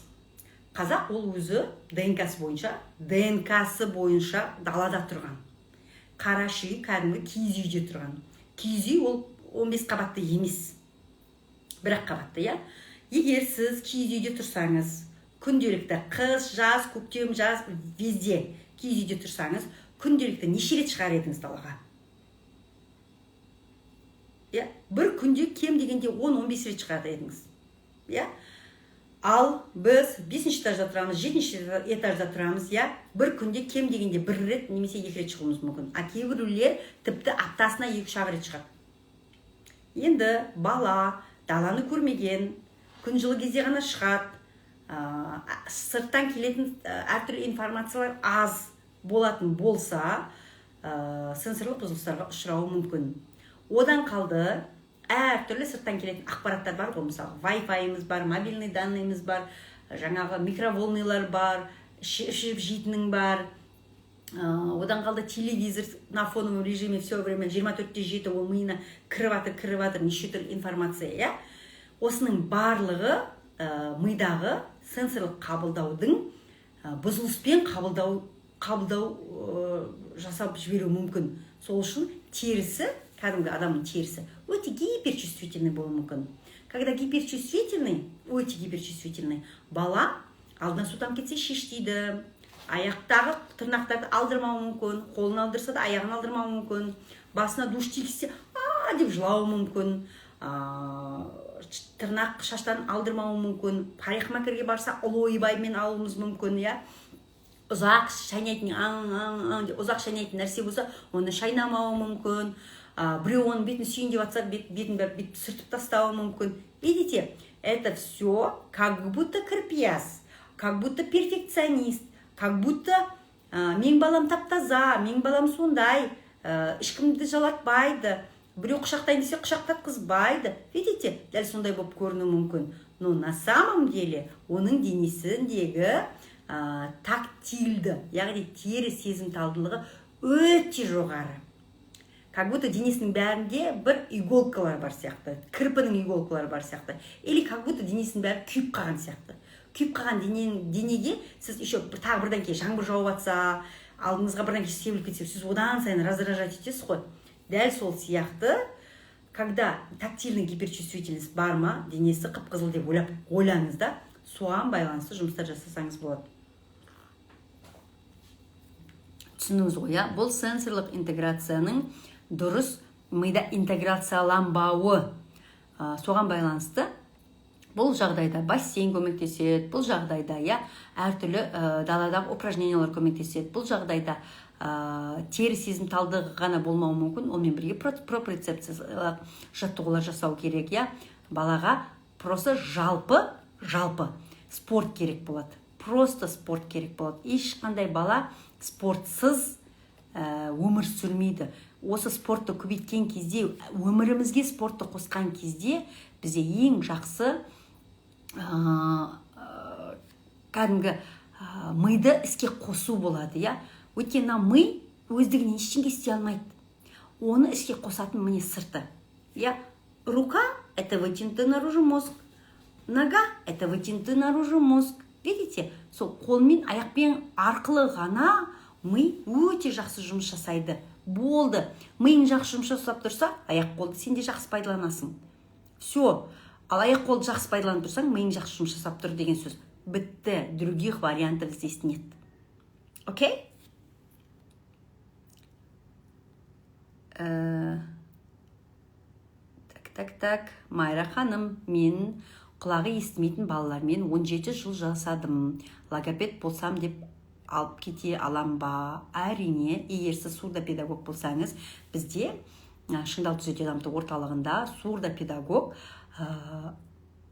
Қазақ ол өзі ДНК-сы бойынша далада тұрған. Қараш үй кәдімгі киіз үйде тұрған. Киіз үй ол 15 қабатты емес. Бірақ қабатты, Егер сіз киіз үйде тұрсаңыз, күнделікті қыс, жаз, көктем, жаз, везде киіз үйде тұрсаңыз, күнделікті неше рет шығар едіңіз далаға? Бір күнде кем дегенде 10-15 рет шығар едіңіз. Ал біз 5-ші этажда тұрамыз, 7-ші этажда тұрамыз, бір күнде кем дегенде 1 рет немесе 2 рет шығуымыз мүмкін. Кейбіреулер тіпті аптасына 2-3 рет шығады. Енді бала даланы көрмеген, күн жылы кезде ғана шығады, сырттан келетін әртүрлі информациялар аз болатын болса, сенсорлық бұзылыстарға ұшырауы мүмкін. Одан қалды, әртүрлі сырттан келетін ақпараттар бар ғой, мысалы, Wi-Fi-іміз бар, мобильный данныйымыз бар, жаңағы микроволнылар бар, ішіп жейтінің бар. Одан қалды телевизор на фоновом режиме все время 24/7 ол миына кіріп атыр, неше түрлі информация, осының барлығы мидағы сенсорлық қабылдаудың бұзылыспен қабылдау жасап жіберу мүмкін. Сол үшін терісі, кәдімгі адамның терісі өте гиперчувствительный болуы мүмкін. Когда гиперчувствительный, өте гиперчувствительный бала алдына судан кетсе шештейді, аяқтағы тырнақтарды алдырмауы мүмкін, қолын алдырса да аяғын алдырмауы мүмкін, басына душ тигізсе деп жылауы мүмкін, тырнақ шаштан алдырмауы мүмкін, парикмахерге барса ұлы ойбаймен алуымыз мүмкін, ұзақ шайнайтын ұзақ шайнайтын нәрсе болса оны шайнамауы мүмкін, біреу оның бетін сүйін деп атса бетін бүйтіп сүртіп тастауы мүмкін. Видите, это все как будто кірпияз, как будто перфекционист, как будто мен балам таптаза, мен балам сондай, ешкімді жалатпайды, біреу құшақтайын десе құшақтатқызбайды. Видите, дәл сондай болып көрінуі мүмкін. Но на самом деле оның денесіндегі тактильді, яғни тері сезімталдылығы өте жоғары. Как будто денесінің бәрінде бір иголкалар бар сияқты, кірпінің иголкалары бар сияқты. Или как будто денесінің бәрі күйіп қалған сияқты. Күйіп қалған денеге сіз еще тағы бірден кейін жаңбыр жауып жатса, алдыңызға бірден кейін себіліп кетсе, сіз одан сайын раздражать етесіз ғой. Дәл сол сияқты, когда тактильный гиперчувствительность бар ма, денесі қып-қызыл деп ойлаңыз да, соған байланысты жұмыстар жасасаңыз болады. Түсініңіз ғой, бұл сенсорлық интеграцияның дұрыс мида интеграцияланбауы. Соған байланысты бұл жағдайда бассейн көмектеседі, бұл жағдайда әртүрлі даладағы упражнениялар көмектеседі, бұл жағдайда тері сезімталдығы ғана болмауы мүмкін, онымен бірге проприцепциялық жаттығулар жасау керек. Балаға просто жалпы спорт керек болады. Просто спорт керек болады. Ешқандай бала спортсыз өмір сүрмейді. Осы спортты көбейткен кезде, өмірімізге спортты қосқан кезде, бізде ең жақсы кәдімгі миды іске қосу болады. Өйткені ми өздігінен ештеңе істей алмайды. Оны іске қосатын міне сырты. Рука – это вытянутый наружу мозг. Нога – это вытянутый наружу мозг. Видите, сол қолмен, аяқпен арқылы ғана ми өте жақсы жұмыс жасайды. Болды. Миың жақсы жұмыс жасап тұрса, аяқ қолды сен де жақсы пайдаланасың. Все. Ал аяқ қолды жақсы пайдаланып тұрсаң, миың жақсы жұмыс жасап тұр деген сөз. Бітті. Других вариантов здесь нет. Окей? Так. Майра ханым, мен құлағы естімейтін балалармен 17 жыл жасадым. Логопед болсам деп алып кете алам ба? Әрине, егер сіз сурдопедагог болсаңыз, бізде шыңдал түзете дамыту орталығында сурдопедагог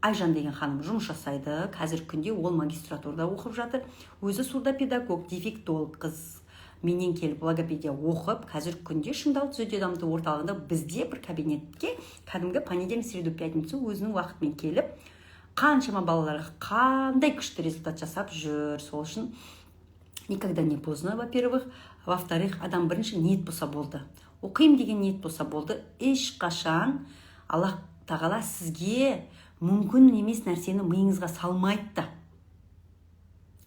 Айжан деген ханым жұмыс жасайды. Қазір күнде ол магистратурада оқып жатыр. Өзі сурдопедагог, дефектолог қыз. Менен келіп логопедия оқып, қазір күнде шыңдал түзете дамыту орталығында бізде бір кабинетке кәдімгі понедельник, среду, пятницу өзінің уақытымен келіп, қаншама балаларға қандай күшті результат жасап жүр. Сол үшін никогда не поздно, во-первых. Во-вторых, адам бірінші ниет болса болды. Оқимын деген ниет болса болды. Ешқашан Аллах тағала сізге мүмкін емес нәрсені миыңызға салмайды да.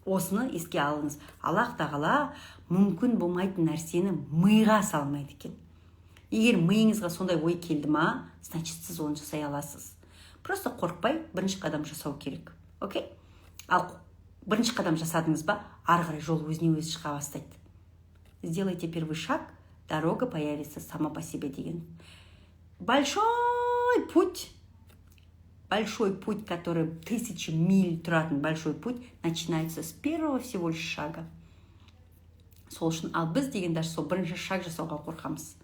Осыны еске алыңыз. Аллах тағала мүмкін болмайтын нәрсені миға салмайды екен. Егер миыңызға сондай ой келді ма, значит сіз оны жасай аласыз. Просто қорықпай бірінші қадам жасау керек. Окей? Ал бірінші қадам жасадыңыз ба, ары қарай жол өзіне өзі шыға бастайды. Сделайте первый шаг, дорога появится сама по себе деген. Большой путь, который 1000 миль тұратын большой путь, начинается с первого всего лишь шага. Сол үшін, ал біз деген даже сол бірінші шаг жасауға қорқамыз.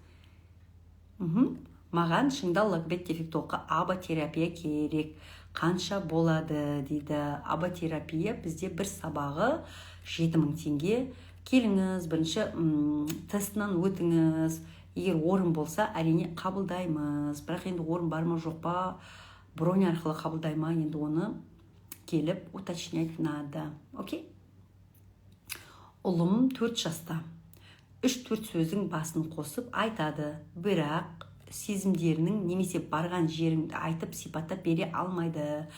Маған шыңдал логопед дефектологқа аботерапия керек. Қанша болады дейді. Аботерапия бізде бір сабағы 7000 теңге. Келіңіз, бірінші тестінен өтіңіз. Егер орын болса, әрине қабылдаймыз. Бірақ енді орын бар ма жоқ па, бронь арқылы қабылдай ма, енді оны келіп уточнять надо. Окей? Ұлым 4 жаста. 3-4 сөздің басын қосып айтады, бірақ сезімдерінің немесе барған жеріңді айтып сипаттап бере алмайды.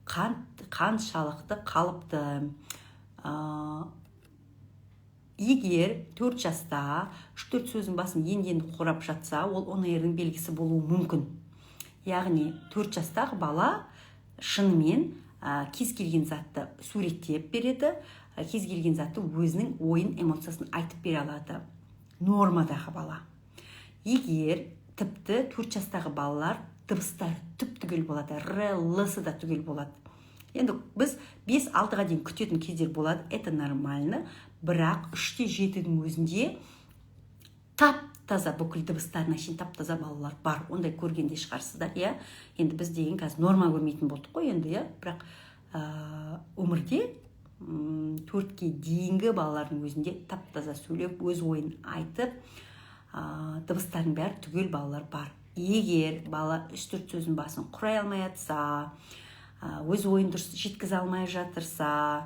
Қаншалықты қалыпты. Егер 4 жаста 3-4 сөздің басын енді құрап жатса, ол ОНР-дің белгісі болуы мүмкін. Яғни 4 жастағы бала шынымен кез келген затты суреттеп береді, кез келген затты өзінің ойын, эмоциясын айтып бере алады. Нормадағы бала. Егер тіпті 4 жастағы балалар дыбыстары түгел болады, р-лысы да түгел болады. Енді біз 5-6-ға дейін күтетін кездер болады, это нормально, бірақ 3-7-дің өзінде тап-таза бүкіл дыбыстарына шейін тап-таза балалар бар. Ондай көргенде шығарсыздар, иә. Енді біз деген қазір норма көрмейтін болдық қой енді, иә. Бірақ өмірде 4-ге дейінгі балалардың өзінде тап-таза сөйлеп, өз ойын айтып, дыбыстардың бәрі түгел балалар бар. Егер бала 3-4 сөздің басын құрай алмай жатса, өз ойын дұрыс жеткізе алмай жатырса,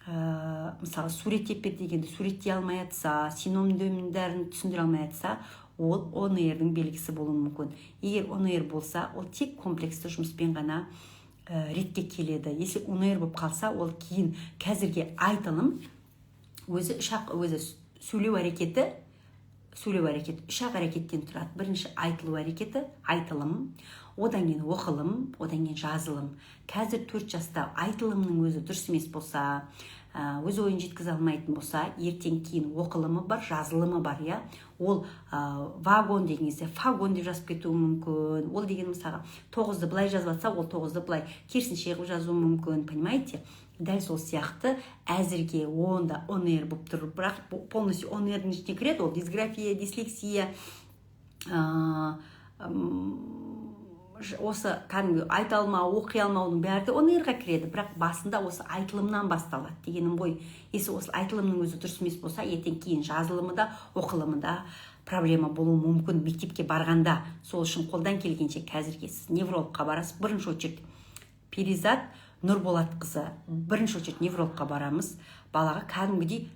мысалы суреттеп бер дегенде суреттей алмай жатса, синонимдерін түсіндіре алмай жатса, ол ОНР-дің белгісі болуы мүмкін. Егер ОНР болса, ол тек комплексті жұмыспен ғана ретке келеді. Если ОНР болып қалса, ол кейін қазірге айтылым өзі сөйлеу әрекеті 3 әрекеттен тұрады. Бірінші айтылу әрекеті, айтылым, одан кейін оқылым, одан кейін жазылым. Қазір 4 жаста айтылымның өзі дұрыс емес болса, өз ойын жеткізе алмайтын болса, ертең кейін оқылымы бар, жазылымы бар, иә. Ол вагон деген кезде фагон деп жазып кетуі мүмкін. Ол деген мысалға 9-ды былай жазып жатса, ол 9-ды былай керісінше қылып жазуы мүмкін, понимаете? Дәл сол сияқты әзірге онда ОНР болып тұр, бірақ полностью ОНР-дің ішіне кіреді, ол дисграфия, дислексия, осы кәдімгі айта алмау, оқи алмаудың бәрі де ОНР-ға кіреді, бірақ басында осы айтылымнан басталады дегенім ғой. Если осы айтылымның өзі дұрыс емес болса, ертең кейін жазылымы да, оқылымы да проблема болуы мүмкін мектепке барғанда. Сол үшін қолдан келгенше қазірге сіз неврологқа барасыз. Бірінші очередь Перизат Нұрболатқызы, бірінші очередь неврологқа барамыз. Балаға кәдімгідей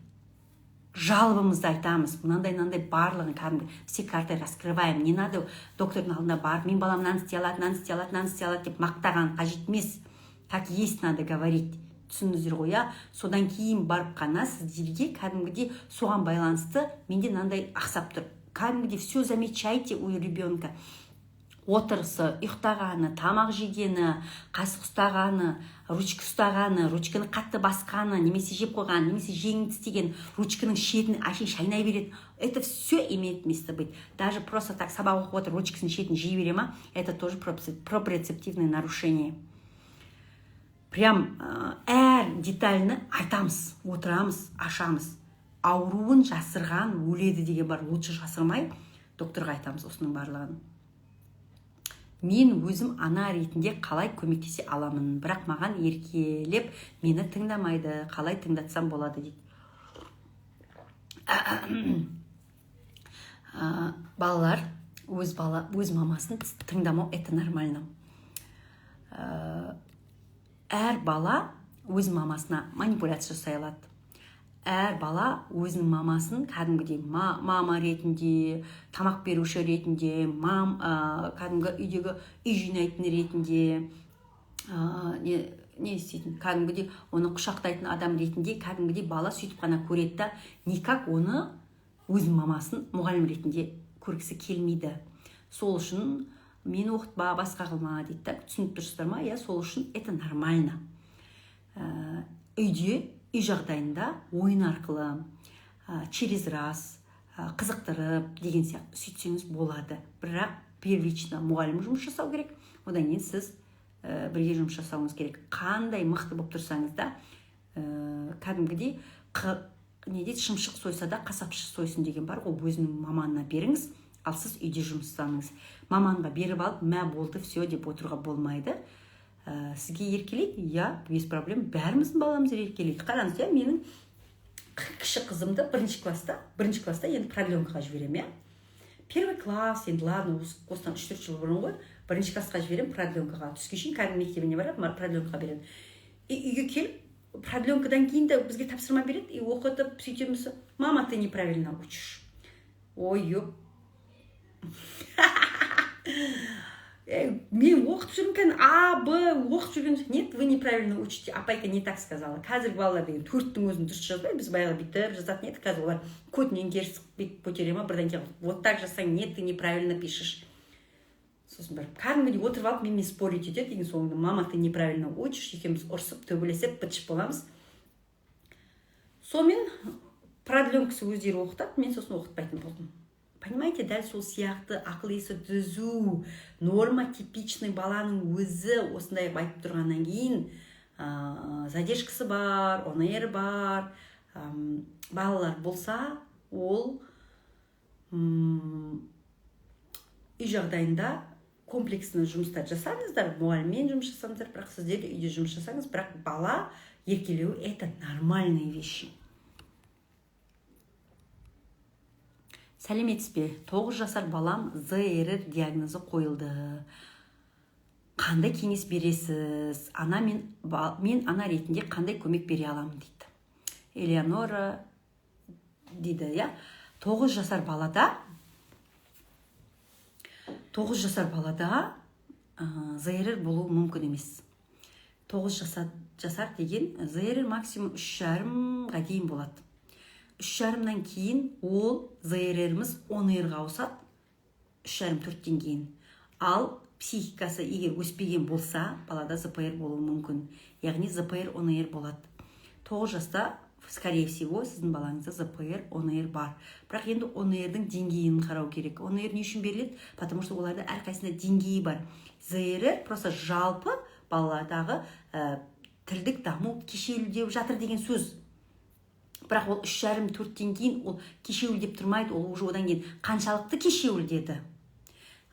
жалобымызды айтамыз. Мынандай барлығын кәдімгі все карты раскрываем. Не надо доктордың алдына барып, мен балам мынаны істей алады деп мақтаған қажет емес. Как есть надо говорить. Түсіндіңіздер ғой, иә? Содан кейін барып қана сіздерге кәдімгідей соған байланысты менде мынандай ақсап тұр. Кәдімгідей все замечайте у ребенка. Отырысы, ұйықтағаны, тамақ жегені, қасық ұстағаны, ручка ұстағаны, ручканы қатты басқаны, немесе жеп қойған, немесе жеңін тістеген, ручканың шетін ашын шайнай береді. Это все имеет место быть. Даже просто так сабақ оқып отыр, ручкасын шетін жей бере ма, это тоже пропрецептивное нарушение. Прям әр детальны айтамыз, отырамыз, ашамыз. Ауруын жасырған өледі деген бар, лучше жасырмай докторға айтамыз осының барлығын. Мен өзім ана ретінде қалай көмектесе аламын, бірақ маған еркелеп мені тыңдамайды, қалай тыңдатсам болады дейді. Балалар өз мамасын тыңдамау, это нормально. Әр бала өз мамасына манипуляция жасай алады. Әр бала өзінің мамасын кәдімгідей мама ретінде, тамақ беруші ретінде, кәдімгі үйдегі үй жинайтын ретінде, не істейтін, кәдімгідей оны құшақтайтын адам ретінде, кәдімгідей бала сөйтіп қана көреді да, никак оны өзінің мамасын мұғалім ретінде көргісі келмейді. Сол үшін мені оқытпа, басқа қылма дейді да, түсініп тұрсыздар ма? Сол үшін это нормально. Үй жағдайында ойын арқылы, через раз, қызықтырып деген сияқты сөйтсеңіз болады. Бірақ первично мұғалім жұмыс жасау керек, одан кейін сіз бірге жұмыс жасауыңыз керек. Қандай мықты болып тұрсаңыз да, кәдімгідей шымшық сойса да қасапшы сойсын деген бар, ол өзінің маманына беріңіз, ал сіз үйде жұмыстаңыз. Маманға беріп алып, мә болды, все деп отыруға болмайды. Сізге еркелейді, без проблем, бәріміздің баламыз еркелейді. Қараңыз, менің кіші қызымды бірінші класста енді продленкаға жіберем, Первый класс, енді ладно, осыдан 3-4 жыл бұрын ғой, бірінші классқа жіберем продленкаға. Түске шейін кәдімгі мектебіне барады, продленкаға береді. Үйге келіп, продленкадан кейін де бізге тапсырма береді, оқытып, сөйтеміз, мама, ты неправильно учишь. Ой, Мен оқып жүрген А, Б оқып жүрген нет, вы неправильно учите. Апайка не так сказала. Қазіргі балалар деген төрттің өзін дұрыс жазбай, біз баяғы бүйтіп жазатын едік. Қазір олар көтінен керіс бүйтіп көтере ма, бірден кейін вот так жазсаң, нет, ты неправильно пишешь. Сосын бір кәдімгідей отырып алып менімен спорить етеді, деген соңында мама, ты неправильно учишь, екеуміз ұрсып төбелесіп бытышып боламыз. Сонымен продленкасы өздері оқытады, мен сосын оқытпайтын болдым. Понимаете, дәл сол сияқты ақыл есі түзу, нормотипичный баланың өзі осындай айтып тұрғаннан кейін задержкасы бар, ОНР бар, балалар болса, ол үй жағдайында комплексно жұмыстар жасаңыздар, мұғаліммен жұмыс жасаңыздар, бірақ сіздер де үйде жұмыс жасаңыз, бірақ бала еркелеу это нормальные вещи. Сәлеметсіз бе? 9 жасар балам ЗРР диагнозы қойылды. Қандай кеңес бересіз? Мен ана ретінде қандай көмек бере аламын дейді. Элеонора дейді, я? 9 жасар балада ЗРР болуы мүмкін емес. 9 жасар деген ЗРР максимум 3,5-ға дейін болады. 3,5-нан кейін ол ЗРРіміз ОНР-ға ауысады, 3,5-4-тен кейін. Ал психикасы егер өспеген болса, балада ЗПР болуы мүмкін. Яғни ЗПР ОНР болады. 9 жаста, скорее всего, сіздің балаңызда ЗПР ОНР бар. Бірақ енді ОНР-дің деңгейін қарау керек. ОНР не үшін беріледі? Потому что оларда әрқайсында деңгейі бар. ЗРР просто жалпы баладағы тілдік даму кешеуілдеп жатыр деген сөз. Бірақ ол 3,5-4-тен кейін ол кешеуілдеп тұрмайды, ол уже одан кейін қаншалықты кешеуілдеді.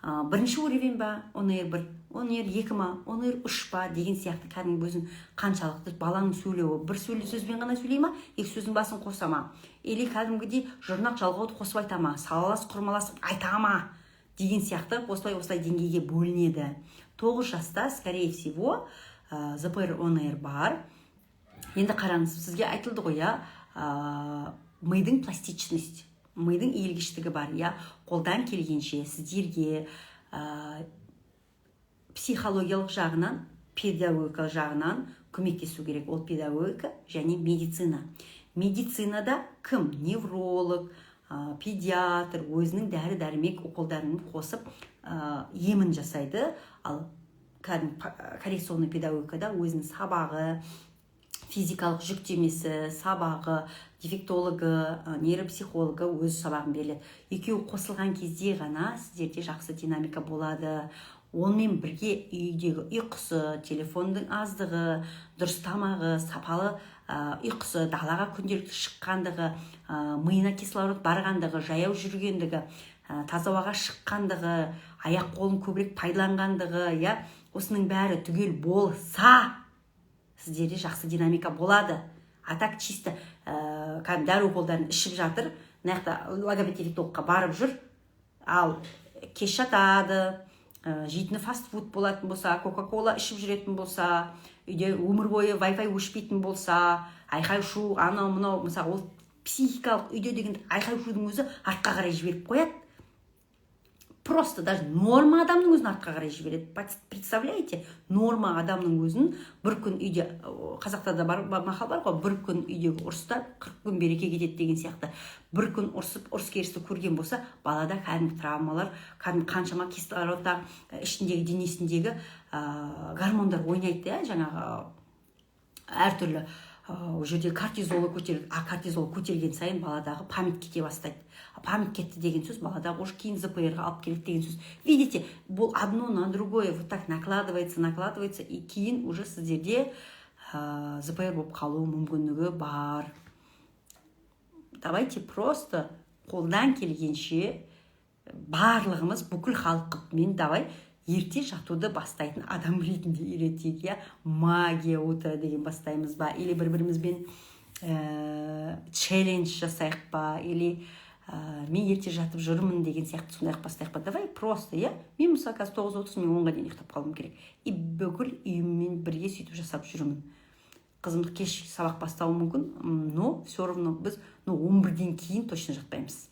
Бірінші уровень ба, ОНР 1, ОНР 2 ма, ОНР 3 ба деген сияқты кәдімгі өзін қаншалықты баланың сөйлеуі. Бір сөзбен ғана сөйлей ма, екі сөздің басын қоса ма, или кәдімгідей жұрнақ жалғауды қосып айта ма, салалас құрмаласып айта ма деген сияқты осылай деңгейге бөлінеді. 9 жаста, скорее всего, ЗПР ОНР бар. Енді қараңыз, сізге айтылды ғой, мидың пластичность, мидың иілгіштігі бар, қолдан келгенше сіздерге психологиялық жағынан, педагогикалық жағынан көмектесу керек. Ол педагогика және медицина. Медицинада кім? Невролог, педиатр өзінің дәрі-дәрмек уколдарын қосып емін жасайды. Ал коррекционный педагогикада өзінің сабағы, физикалық жүктемесі, сабағы, дефектологы, нейропсихологы өз сабағын беріледі. Екеуі қосылған кезде ғана сіздерде жақсы динамика болады. Онымен бірге үйдегі ұйқысы, телефондың аздығы, дұрыс тамағы, сапалы ұйқысы, далаға күнделікті шыққандығы, миына кислород барғандығы, жаяу жүргендігі, таза ауаға шыққандығы, аяқ қолын көбірек пайдаланғандығы, осының бәрі түгел болса, сіздерде жақсы динамика болады. А так чисто дәрі уколдарын ішіп жатыр, логопед-дефектологқа барып жүр, ал кеш жатады, жейтіні фастфуд болатын болса, кока-кола ішіп жүретін болса, үйде өмір бойы Wi-Fi өшпейтін болса, айқай шу, анау-мынау, мысалы, ол психикалық үйде деген айқай шудың өзі артқа қарай жіберіп қояды. Просто даже норма адамның өзін артқа қарай жібереді. Представляете? Норма адамның өзін бір күн үйде, қазақтарда бар мақал бар ғой, бір күн үйдегі ұрыста 40 күн береке кетеді деген сияқты. Бір күн ұрыс-керісті көрген болса, балада кәдімгі травмалар, қаншама кислородтар ішіндегі денесіндегі гормондар ойнайды, жаңағы әртүрлі жерде кортизол көтеріледі. Кортизол көтерілген сайын баладағы память кете бастайды. Память кетті деген сөз баладағы уже кейін ЗПР-ға алып келеді деген сөз. Видите, бұл одно на другое вот так накладывается, и кейін уже сіздерде ЗПР болып қалу мүмкіндігі бар. Давайте просто қолдан келгенше барлығымыз бүкіл халықпен давай ерте жатуды бастайтын адам ретінде үйретейік, магия ута деген бастаймыз ба, или бір-бірімізбен челлендж жасайық ба, или мен ерте жатып жүрмін деген сияқты сондайық бастайық ба. Давай просто, мен мысалы қазір 9:30, мен 10-ға дейін ұйықтап қалуым керек. И бүкіл үйіммен бірге сөйтіп жасап жүрмін. Қызымды кеш сабақ бастауы мүмкін, но все равно біз 11-ден кейін точно жатпаймыз.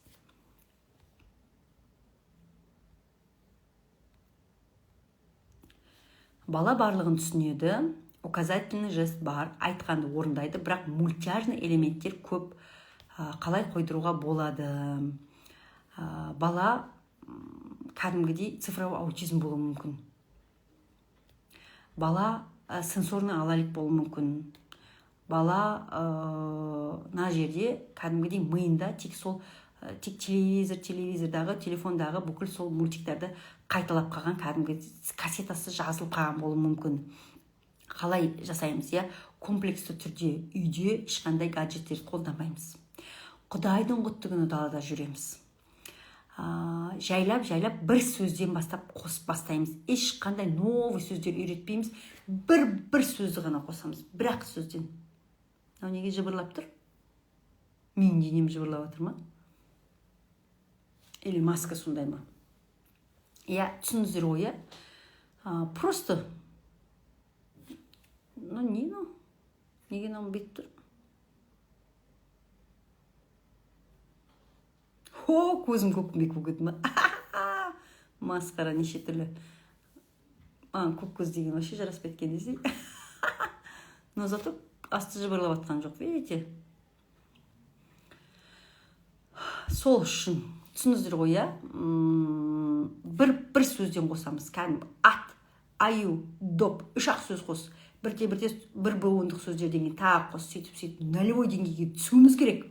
Бала барлығын түсінеді, указательный жест бар, айтқанды орындайды, бірақ мультяжный элементтер көп. Қалай қойдыруға болады? Бала кәдімгідей цифровой аутизм болуы мүмкін. Бала сенсорный алалик болуы мүмкін. Бала на жерде кәдімгідей миында тек телевизордағы, телефондағы бүкіл сол мультиктерді қайталап қалған, кәдімгі кассетасы жазылып қалған болуы мүмкін. Қалай жасаймыз? Комплексті түрде үйде ешқандай гаджеттерді қолданбаймыз. Құдайдың құтты күні далада жүреміз. Жайлап бір сөзден қосып бастаймыз. Ешқандай новый сөздер үйретпейміз. Бір сөзді ғана қосамыз. Бір-ақ сөзден. Неге жыбырлап тұр? Мен денем жыбырлап отыр ма? Или маска сондай ма? Түсініңіздер ғой, просто неге нам бет тұр? Көзім көкпек бүгеді ма? Масқара неше түрлі. Көк көз деген вообще жараспайды екен десей. Но зато асты жыбырлап атқан жоқ, видите? Сол үшін түсініңіздер ғой, бір сөзден қосамыз. Кәдімгі ат, аю, доп, 3-ақ сөз қос. Бірте-бірте бір буындық сөздерден кейін тағы қос, сөйтіп нөлевой деңгейге түсуіміз керек.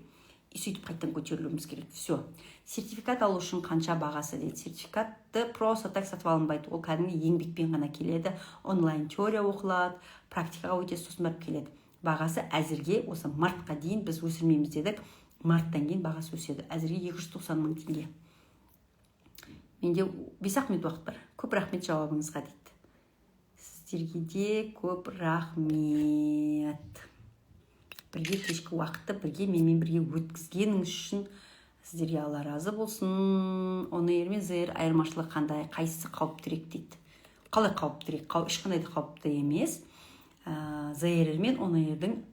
Сөйтіп қайттан көтерілуіміз керек. Все. Сертификат алу үшін қанша бағасы дейді? Сертификатты просто так сатып алынбайды. Ол кәдімгі еңбекпен ғана келеді. Онлайн теория оқылады, практикаға өте сосын барып келеді. Бағасы әзірге осы мартқа дейін біз өсірмейміз дедік. Марттан кейін бағасы өседі. Әзірге 290 мың теңге. Менде 5 минут уақыт бар. Көп рахмет жауабыңызға дейді. Сіздерге де көп рахмет. Бірге кешкі уақытты менімен бірге өткізгеніңіз үшін сіздерге Алла разы болсын. ОНР мен ЗР айырмашылығы қандай? Қайсысы қауіптірек дейді? Қалай қауіптірек? Ешқандай да қауіпті емес. ЗР мен ОНР-дің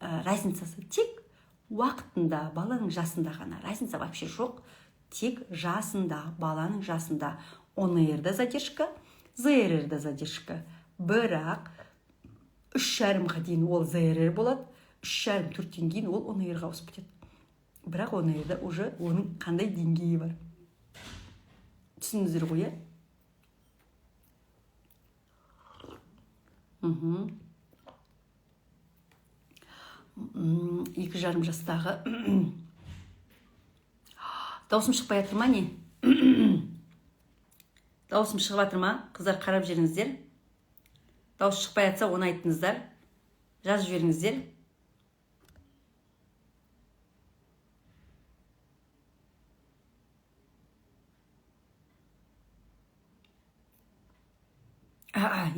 разницасы тек уақытында, баланың жасында ғана. Разница вообще жоқ. Тек жасында, баланың жасында. ОНР-да задержка, ЗР-да задержка. Бірақ 3,5-ға дейін ол ЗР болады. 3,5-4-тен кейін ол ОНР-ға ауысып кетеді. Бірақ ОНР-да уже оның қандай деңгейі бар. Түсініңіздер ғой, 2,5 жастағы даусым шықпай жатыр ма не? Даусым шығып жатыр ма? Қыздар қарап жүріңіздер. Дауыс шықпай жатса, оны айттыңыздар. Жазып жіберіңіздер.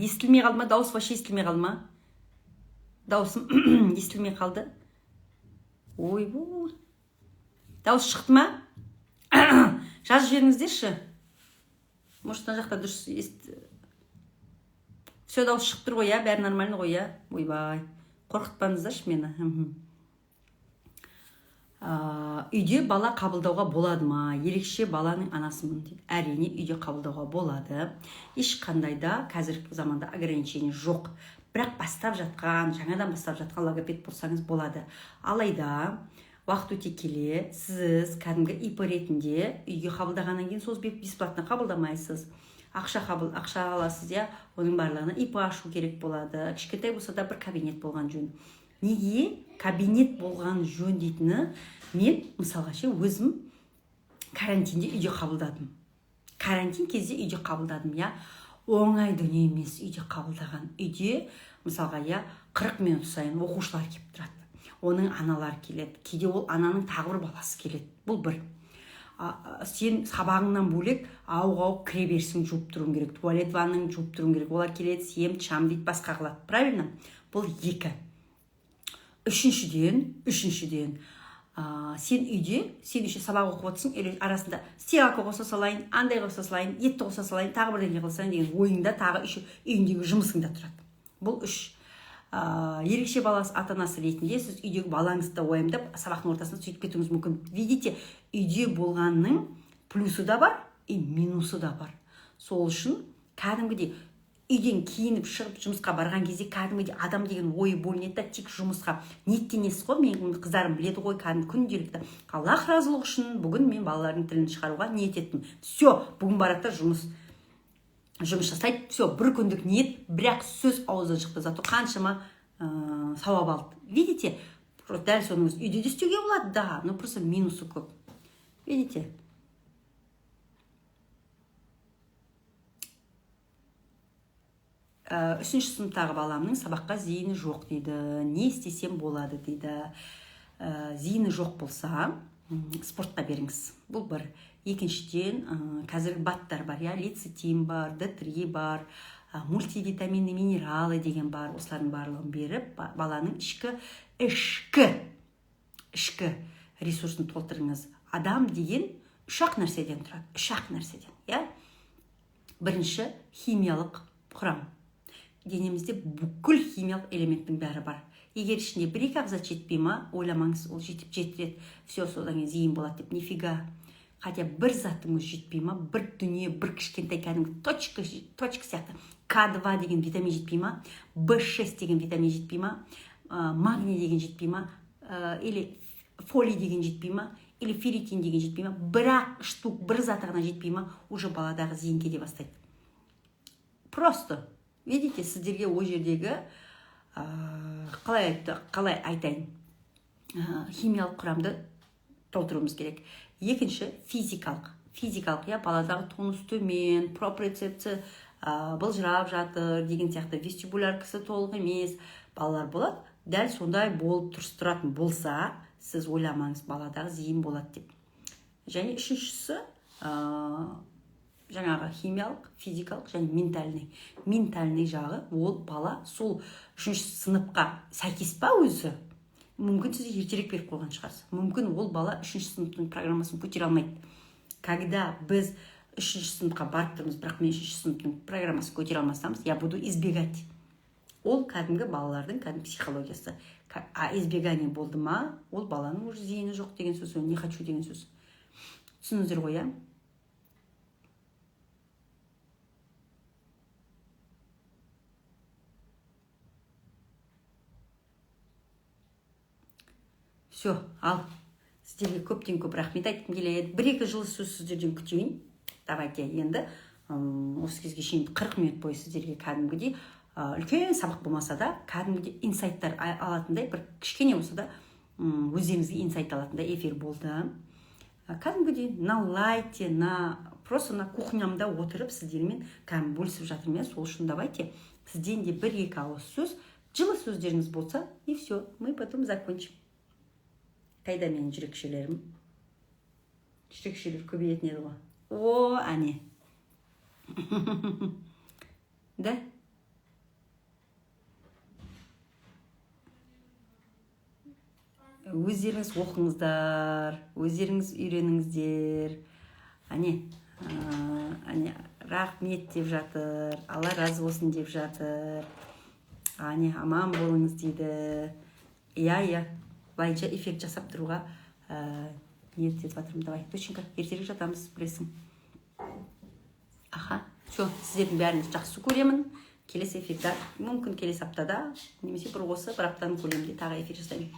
Естілмей қалды ма? Дауыс вообще естілмей қалды ма? Даусым естілмей қалды. Ой-бой. Дауыс шықты ма? Жазып жіберіңіздерші. Может, мына жақта дұрыс естіді. Все, дауыс шығып тұр ғой, бәрі нормально ғой, ойбай. Қорқытпаңыздаршы мені. Үйде бала қабылдауға болады ма? Ерекше баланың анасымын дейді. Әрине, үйде қабылдауға болады. Ешқандай да қазіргі заманда ограничение жоқ. Бірақ жаңадан бастап жатқан логопед болсаңыз болады. Алайда, уақыт өте келе, сіз кәдімгі ИП ретінде үйге қабылдағаннан кейін сол бесплатно қабылдамайсыз. Ақша аласыз, оның барлығына ИП ашу керек болады. Кішкентай болса да бір кабинет болған жөн. Неге кабинет болған жөн дейтіні, мен мысалға өзім карантинде үйде қабылдадым. Карантин кезде үйде қабылдадым, оңай дүние емес үйде қабылдаған. Үйде мысалға 40 минут сайын оқушылар келіп тұрады. Оның аналар келеді. Кейде ол ананың тағы бір баласы келеді. Бұл бір. Сен сабағыңнан бөлек ауық кіре берсің жуып тұруың керек. Туалет ванның жуып тұруың керек. Олар келеді, сем, чам дейді, басқа қылады. Правильно? Бұл 2. Үшіншіден, сен үйде сабақ оқып отырсың, арасында стиралка қоса салайын, андай қоса салайын, етті қоса салайын, тағы бірдеңе қылсайын деген ойыңда тағы үйіндегі жұмысыңда тұрады. Бұл 3. Ерекше баласы ата-анасы ретінде сіз үйдегі балаңызды уайымдап сабақтың ортасында сөйтіп кетуіңіз мүмкін. Видите, үйде болғанның плюсы да бар, минусы да бар. Сол үшін кәдімгідей үйден киініп шығып жұмысқа барған кезде кәдімгідей адам деген ойы бөлінеді да, тек жұмысқа ниеттенесіз ғой. Менің қыздарым біледі ғой, кәдімгі күнделікті Аллах разылығы үшін бүгін мен балалардың тілін шығаруға ниет еттім. Все, бүгін барады да жұмыс жасайды. Все, бір күндік ниет, бірақ сөз аузынан шықты, зато қаншама сауап алды. Видите? Дәл соның өзі үйде де істеуге болады, да, но просто минусы көп. Видите? Үшінші сыныптағы баламның сабаққа зейіні жоқ дейді. Не істесем болады дейді. Зейіні жоқ болса, спортқа беріңіз. Бұл бір. Екіншіден, қазіргі баттар бар, лецитин бар, D3 бар, мультивитаминді минералы деген бар. Осылардың барлығын беріп, баланың ішкі ресурсын толтырыңыз. Адам деген үш-ақ нәрседен тұрады. Үш-ақ нәрседен. Бірінші, химиялық құрам. Денемізде бүкіл химиялық элементтің бәрі бар. Егер ішінде бір-екі ағзат жетпей ма, ойламаңыз, ол жетіп жетіреді. Все, содан кейін зейін болады деп, нифига. Хотя бір заттыңыз жетпей ма, бір дүние, бір кішкентай кәдімгі точка сияқты. К2 деген витамин жетпей ма, B6 деген витамин жетпей ма, магний деген жетпей ма, или фолий деген жетпей ма, или ферритин деген жетпей ма, бірақ штук бір затығына жетпей ма, уже баладағы зейін кете бастайды. Просто, видите, сіздерге о жердегі қалай айтайын, химиялық құрамды толтыруымыз керек. Екінші, физикалық, баладағы тонус төмен, пропрецепция былжырап жатыр деген сияқты, вестибуляр кісі толық емес балалар болады. Дәл сондай болып тұратын болса, сіз ойламаңыз, баладағы зейін болады деп. Және үшіншісі, жаңағы химиялық, физикалық және ментальный. Ментальный жағы, ол бала сол үшінші сыныпқа сәйкес па өзі? Мүмкін сіз ертерек беріп қойған шығарсыз. Мүмкін ол бала үшінші сыныптың программасын көтере алмайды. Когда біз үшінші сыныпқа барып тұрмыз, бірақ мен үшінші сыныптың программасын көтере алмасамыз, я буду избегать. Ол кәдімгі балалардың кәдімгі психологиясы. А избегание болды ма, ол баланың уже зейіні жоқ деген сөз, не хочу деген сөз. Түсініңіздер ғой, Все, ал. Сіздерге көптен көп рахмет айтқым келеді. Бір-екі жыл сөз сіздерден күтейін. Давайте енді осы кезге шейін 40 минут бойы сіздерге кәдімгідей үлкен сабақ болмаса да, кәдімгідей инсайттар алатындай, бір кішкене болса да өздеріңізге инсайт алатындай эфир болды. Кәдімгідей на лайте, просто на кухнямда отырып сіздермен кәдімгі бөлісіп жатырмын. Сол үшін давайте сізден де бір-екі ауыз сөз, жылы сөздеріңіз болса, и все, мы потом закончим. Қайда менің жүрекшелерім? Жүрекшелер көбейетін еді ғой. О, әне. Да? Өздеріңіз оқыңыздар, өздеріңіз үйреніңіздер. Әне, рахмет деп жатыр, Алла разы болсын деп жатыр. Әне, аман болыңыз дейді. Иә. Былайша эффект жасап тұруға ниет етіп жатырмын. Давай, доченька, ертерек жатамыз, білесің. Все, сіздердің бәріңізді жақсы көремін. Келесі эфирда, мүмкін келесі аптада, немесе бір осы бір аптаның көлемінде тағы эфир жасаймын.